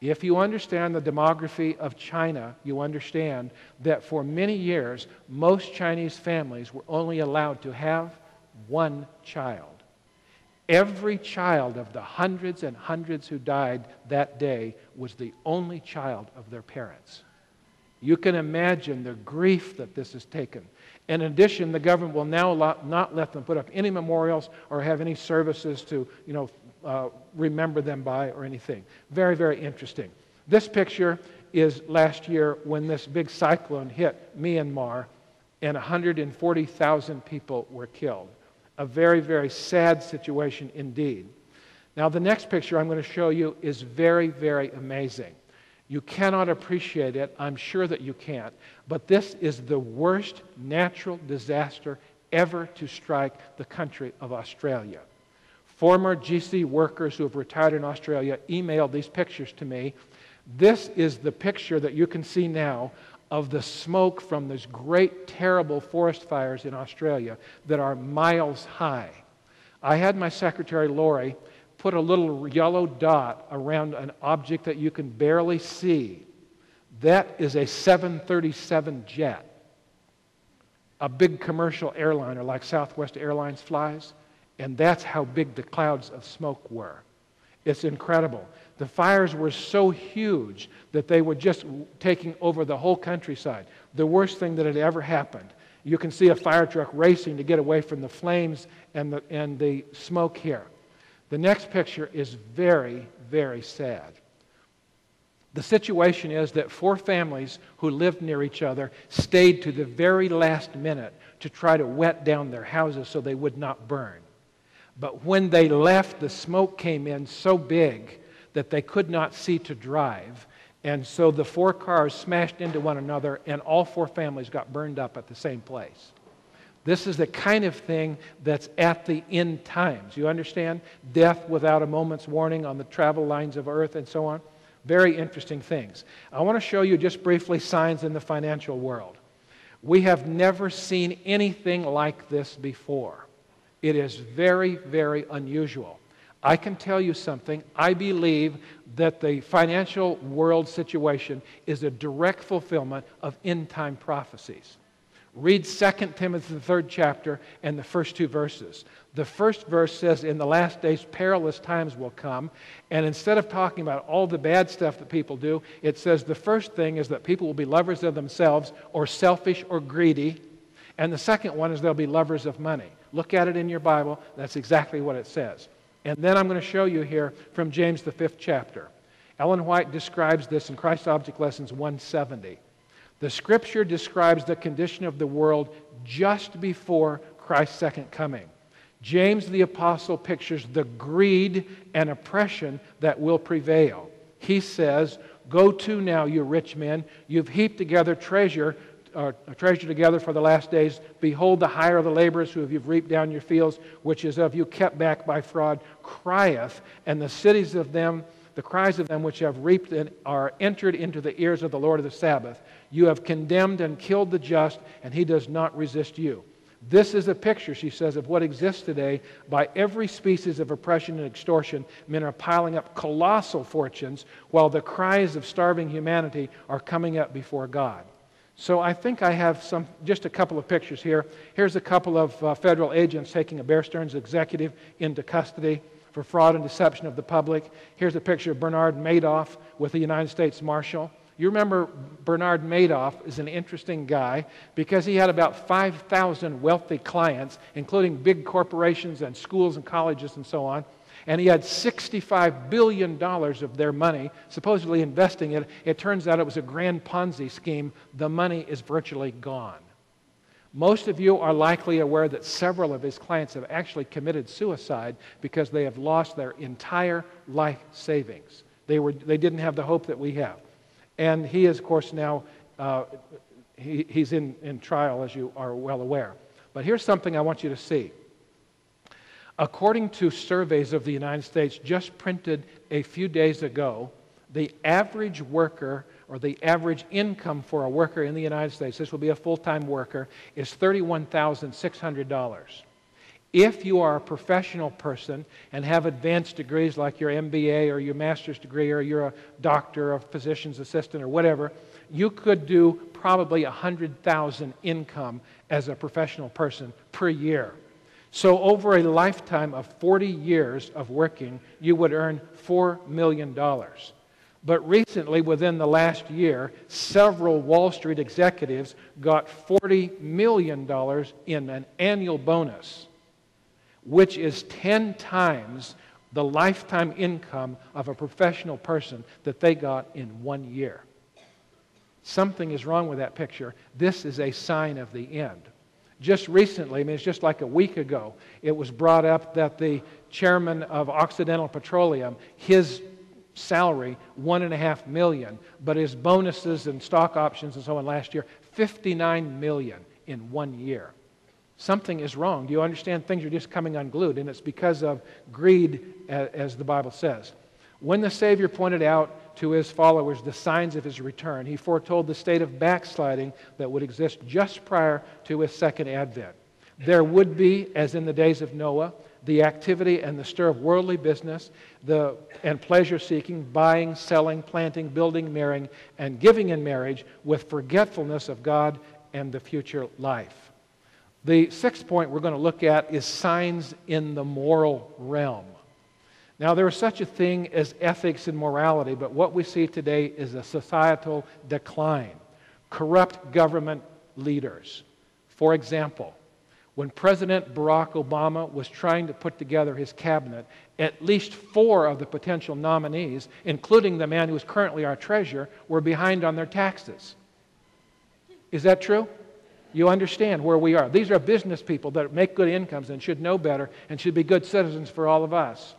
If you understand the demography of China, you understand that for many years, most Chinese families were only allowed to have one child. Every child of the hundreds and hundreds who died that day was the only child of their parents. You can imagine the grief that this has taken. In addition, the government will now not let them put up any memorials or have any services to, remember them by or anything. Very, very interesting. This picture is last year when this big cyclone hit Myanmar and 140,000 people were killed. A very, very sad situation indeed. Now the next picture I'm going to show you is very, very amazing. You cannot appreciate it. I'm sure that you can't. But this is the worst natural disaster ever to strike the country of Australia. Former GC workers who have retired in Australia emailed these pictures to me. This is the picture that you can see now of the smoke from these great, terrible forest fires in Australia that are miles high. I had my secretary, Lori, put a little yellow dot around an object that you can barely see. That is a 737 jet, a big commercial airliner like Southwest Airlines flies, and that's how big the clouds of smoke were. It's incredible. The fires were so huge that they were just taking over the whole countryside. The worst thing that had ever happened. You can see a fire truck racing to get away from the flames and the smoke here. The next picture is very, very sad. The situation is that 4 families who lived near each other stayed to the very last minute to try to wet down their houses so they would not burn. But when they left, the smoke came in so big that they could not see to drive. And so the 4 cars smashed into one another and all 4 families got burned up at the same place. This is the kind of thing that's at the end times. You understand? Death without a moment's warning on the travel lines of earth and so on. Very interesting things. I want to show you just briefly signs in the financial world. We have never seen anything like this before. It is very, very unusual. I can tell you something. I believe that the financial world situation is a direct fulfillment of end-time prophecies. Read 2 Timothy, the 3rd chapter, and the first 2 verses. The first verse says, in the last days, perilous times will come. And instead of talking about all the bad stuff that people do, it says the first thing is that people will be lovers of themselves, or selfish, or greedy. And the second one is they'll be lovers of money. Look at it in your Bible. That's exactly what it says. And then I'm going to show you here from James, the 5th chapter. Ellen White describes this in Christ Object Lessons 170. The Scripture describes the condition of the world just before Christ's second coming. James the Apostle pictures the greed and oppression that will prevail. He says, "Go to now, you rich men. You've heaped together treasure together for the last days. Behold, the hire of the laborers who you've reaped down your fields, which is of you kept back by fraud, crieth, and the cities of them, the cries of them which have reaped and are entered into the ears of the Lord of the Sabbath. You have condemned and killed the just, and he does not resist you." This is a picture, she says, of what exists today. By every species of oppression and extortion, men are piling up colossal fortunes, while the cries of starving humanity are coming up before God. So I think I have just a couple of pictures here. Here's a couple of federal agents taking a Bear Stearns executive into custody for fraud and deception of the public. Here's a picture of Bernard Madoff with the United States Marshal. You remember Bernard Madoff is an interesting guy because he had about 5,000 wealthy clients, including big corporations and schools and colleges and so on. And he had $65 billion of their money, supposedly investing it. It turns out it was a grand Ponzi scheme. The money is virtually gone. Most of you are likely aware that several of his clients have actually committed suicide because they have lost their entire life savings. They didn't have the hope that we have. And he is, of course, now, he's in trial, as you are well aware. But here's something I want you to see. According to surveys of the United States just printed a few days ago, the average worker, or the average income for a worker in the United States, this will be a full-time worker, is $31,600. If you are a professional person and have advanced degrees like your MBA or your master's degree or you're a doctor or physician's assistant or whatever, you could do probably $100,000 income as a professional person per year. So over a lifetime of 40 years of working, you would earn $4 million. But recently, within the last year, several Wall Street executives got $40 million in an annual bonus, which is 10 times the lifetime income of a professional person that they got in 1 year. Something is wrong with that picture. This is a sign of the end. Just recently, I mean, it's just like a week ago, it was brought up that the chairman of Occidental Petroleum, his salary, $1.5 million, but his bonuses and stock options and so on last year, $59 million in 1 year. Something is wrong. Do you understand? Things are just coming unglued, and it's because of greed, as the Bible says. When the Savior pointed out to his followers the signs of his return, he foretold the state of backsliding that would exist just prior to his second advent. There would be, as in the days of Noah, the activity and the stir of worldly business and pleasure-seeking, buying, selling, planting, building, marrying, and giving in marriage with forgetfulness of God and the future life. The sixth point we're going to look at is signs in the moral realm. Now, there is such a thing as ethics and morality, but what we see today is a societal decline. Corrupt government leaders. For example, when President Barack Obama was trying to put together his cabinet, at least 4 of the potential nominees, including the man who is currently our treasurer, were behind on their taxes. Is that true? You understand where we are. These are business people that make good incomes and should know better and should be good citizens for all of us.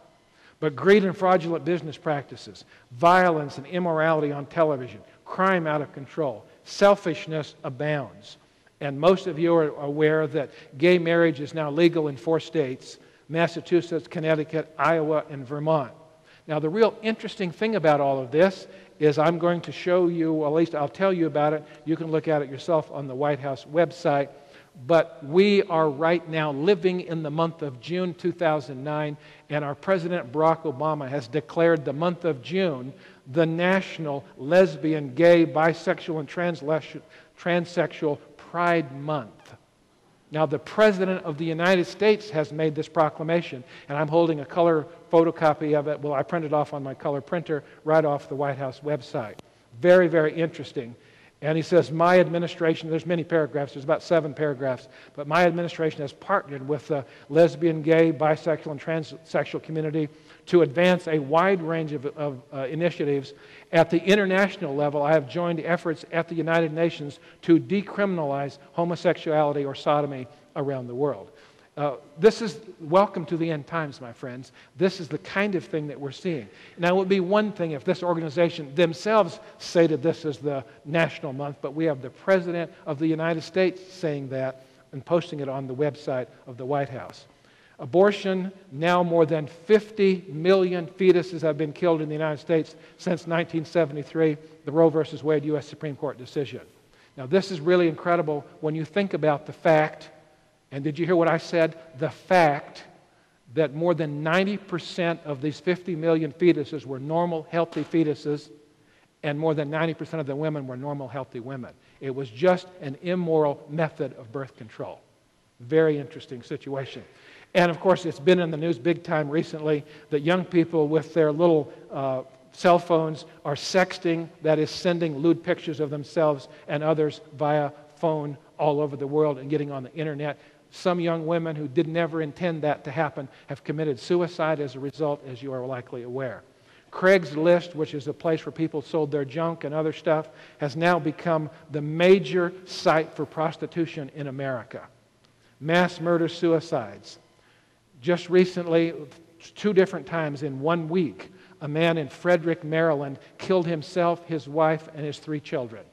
But greed and fraudulent business practices, violence and immorality on television, crime out of control, selfishness abounds. And most of you are aware that gay marriage is now legal in 4 states, Massachusetts, Connecticut, Iowa, and Vermont. Now, the real interesting thing about all of this is I'm going to show you, at least I'll tell you about it. You can look at it yourself on the White House website. But we are right now living in the month of June 2009, and our President Barack Obama has declared the month of June the National Lesbian, Gay, Bisexual, and Transsexual Pride Month. Now, the President of the United States has made this proclamation, and I'm holding a color photocopy of it. Well, I printed off on my color printer right off the White House website. Very, very interesting. And he says, my administration, there's many paragraphs, there's about 7 paragraphs, but my administration has partnered with the lesbian, gay, bisexual, and transsexual community to advance a wide range of initiatives. At the international level, I have joined efforts at the United Nations to decriminalize homosexuality or sodomy around the world. This is welcome to the end times, my friends. This is the kind of thing that we're seeing. Now, it would be one thing if this organization themselves stated this as the national month, but we have the President of the United States saying that and posting it on the website of the White House. Abortion, now more than 50 million fetuses have been killed in the United States since 1973, the Roe v. Wade U.S. Supreme Court decision. Now, this is really incredible when you think about the fact, and did you hear what I said? The fact that more than 90% of these 50 million fetuses were normal, healthy fetuses, and more than 90% of the women were normal, healthy women. It was just an immoral method of birth control. Very interesting situation. And of course, it's been in the news big time recently that young people with their little cell phones are sexting, that is, sending lewd pictures of themselves and others via phone all over the world and getting on the internet. Some young women who did never intend that to happen have committed suicide as a result, as you are likely aware. Craigslist, which is a place where people sold their junk and other stuff, has now become the major site for prostitution in America. Mass murder suicides. Just recently, 2 different times in 1 week, a man in Frederick, Maryland, killed himself, his wife, and his 3 children.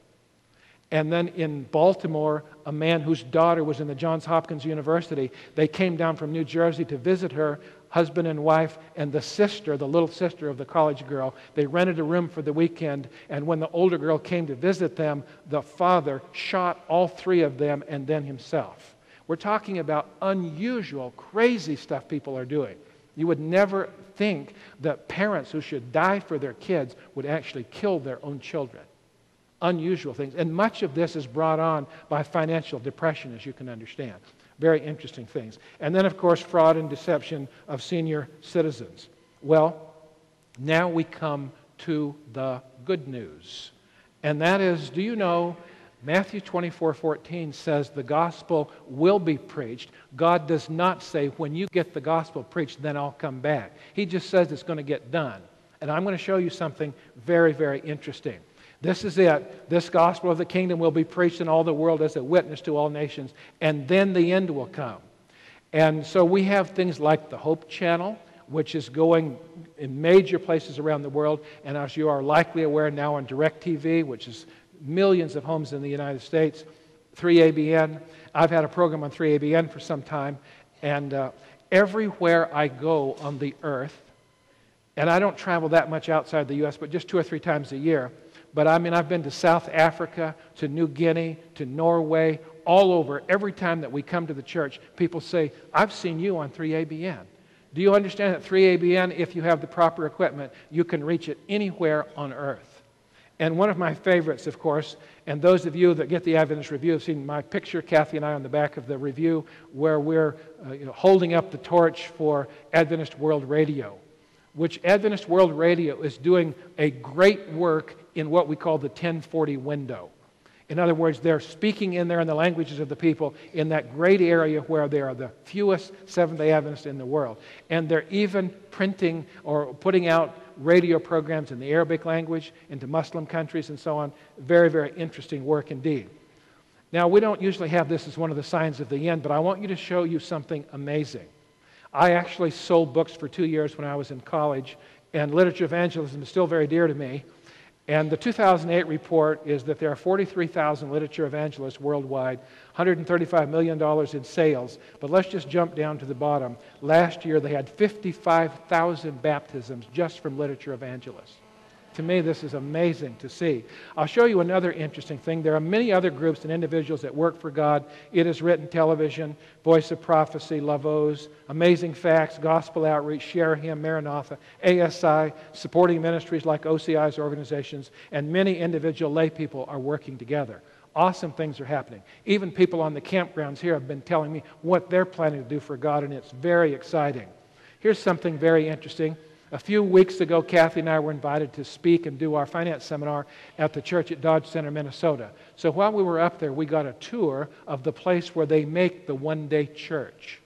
And then in Baltimore, a man whose daughter was in the Johns Hopkins University, they came down from New Jersey to visit her, husband and wife, and the sister, the little sister of the college girl. They rented a room for the weekend, and when the older girl came to visit them, the father shot all 3 of them and then himself. We're talking about unusual, crazy stuff people are doing. You would never think that parents who should die for their kids would actually kill their own children. Unusual things. And much of this is brought on by financial depression, as you can understand. Very interesting things. And then, of course, fraud and deception of senior citizens. Well, now we come to the good news. And that is, do you know, Matthew 24:14 says the gospel will be preached. God does not say, when you get the gospel preached, then I'll come back. He just says it's going to get done. And I'm going to show you something very, very interesting. This is it. This gospel of the kingdom will be preached in all the world as a witness to all nations, and then the end will come. And so we have things like the Hope Channel, which is going in major places around the world, and as you are likely aware now on DirecTV, which is millions of homes in the United States, 3ABN. I've had a program on 3ABN for some time, and everywhere I go on the earth, and I don't travel that much outside the U.S., but just 2 or 3 times a year. But I mean, I've been to South Africa, to New Guinea, to Norway, all over. Every time that we come to the church, people say, I've seen you on 3ABN. Do you understand that 3ABN, if you have the proper equipment, you can reach it anywhere on earth? And one of my favorites, of course, and those of you that get the Adventist Review have seen my picture, Kathy and I, on the back of the review, where we're holding up the torch for Adventist World Radio, which Adventist World Radio is doing a great work in what we call the 1040 window. In other words, they're speaking in there in the languages of the people in that great area where there are the fewest Seventh-day Adventists in the world. And they're even printing or putting out radio programs in the Arabic language into Muslim countries and so on. Very, very interesting work indeed. Now, we don't usually have this as one of the signs of the end, but I want you to show you something amazing. I actually sold books for 2 years when I was in college, and literature evangelism is still very dear to me. And the 2008 report is that there are 43,000 literature evangelists worldwide, $135 million in sales. But let's just jump down to the bottom. Last year, they had 55,000 baptisms just from literature evangelists. To me, this is amazing to see. I'll show you another interesting thing. There are many other groups and individuals that work for God. It Is Written Television, Voice of Prophecy, Lavos, Amazing Facts, Gospel Outreach, Share Him, Maranatha, ASI, supporting ministries like OCI's organizations, and many individual lay people are working together. Awesome things are happening. Even people on the campgrounds here have been telling me what they're planning to do for God, and it's very exciting. Here's something very interesting. A few weeks ago, Kathy and I were invited to speak and do our finance seminar at the church at Dodge Center, Minnesota. So while we were up there, we got a tour of the place where they make the one-day church.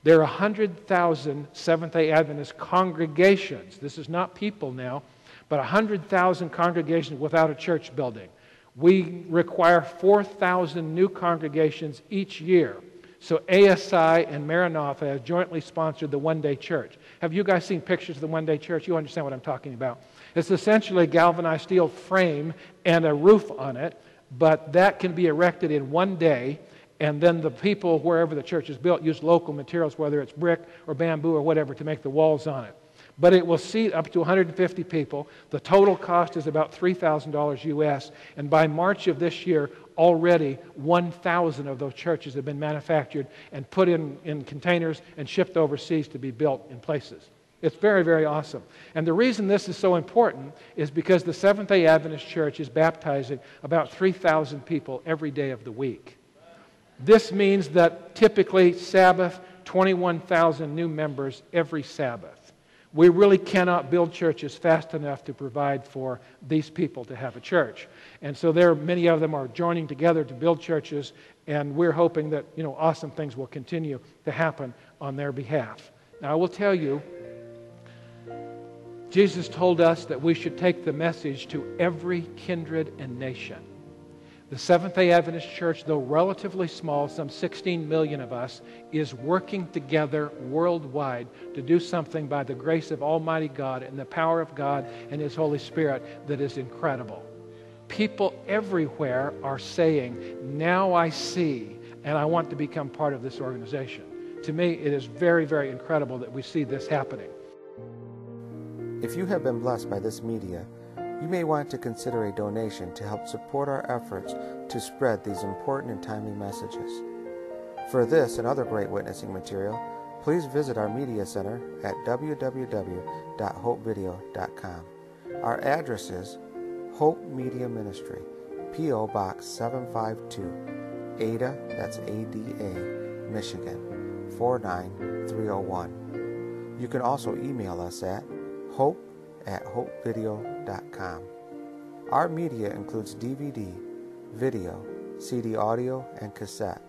There are 100,000 Seventh-day Adventist congregations. This is not people now, but 100,000 congregations without a church building. We require 4,000 new congregations each year. So ASI and Maranatha have jointly sponsored the one-day church. Have you guys seen pictures of the one-day church? You understand what I'm talking about. It's essentially a galvanized steel frame and a roof on it, but that can be erected in one day, and then the people, wherever the church is built, use local materials, whether it's brick or bamboo or whatever, to make the walls on it. But it will seat up to 150 people. The total cost is about $3,000 US, and by March of this year, already 1,000 of those churches have been manufactured and put in containers and shipped overseas to be built in places. It's very, very awesome. And the reason this is so important is because the Seventh-day Adventist Church is baptizing about 3,000 people every day of the week. This means that typically Sabbath, 21,000 new members every Sabbath. We really cannot build churches fast enough to provide for these people to have a church. And so many of them are joining together to build churches, and we're hoping that awesome things will continue to happen on their behalf. Now, I will tell you, Jesus told us that we should take the message to every kindred and nation. The Seventh-day Adventist Church, though relatively small, some 16 million of us, is working together worldwide to do something by the grace of Almighty God and the power of God and His Holy Spirit that is incredible. People everywhere are saying, now I see, and I want to become part of this organization. To me, it is very, very incredible that we see this happening. If you have been blessed by this media, you may want to consider a donation to help support our efforts to spread these important and timely messages. For this and other great witnessing material, please visit our media center at www.hopevideo.com. Our address is Hope Media Ministry, P.O. Box 752, Ada, that's A-D-A, Michigan, 49301. You can also email us at hope@hopevideo.com. Our media includes DVD, video, CD audio, and cassette.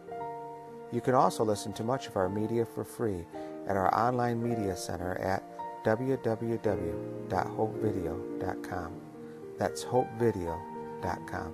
You can also listen to much of our media for free at our online media center at www.hopevideo.com. That's hopevideo.com.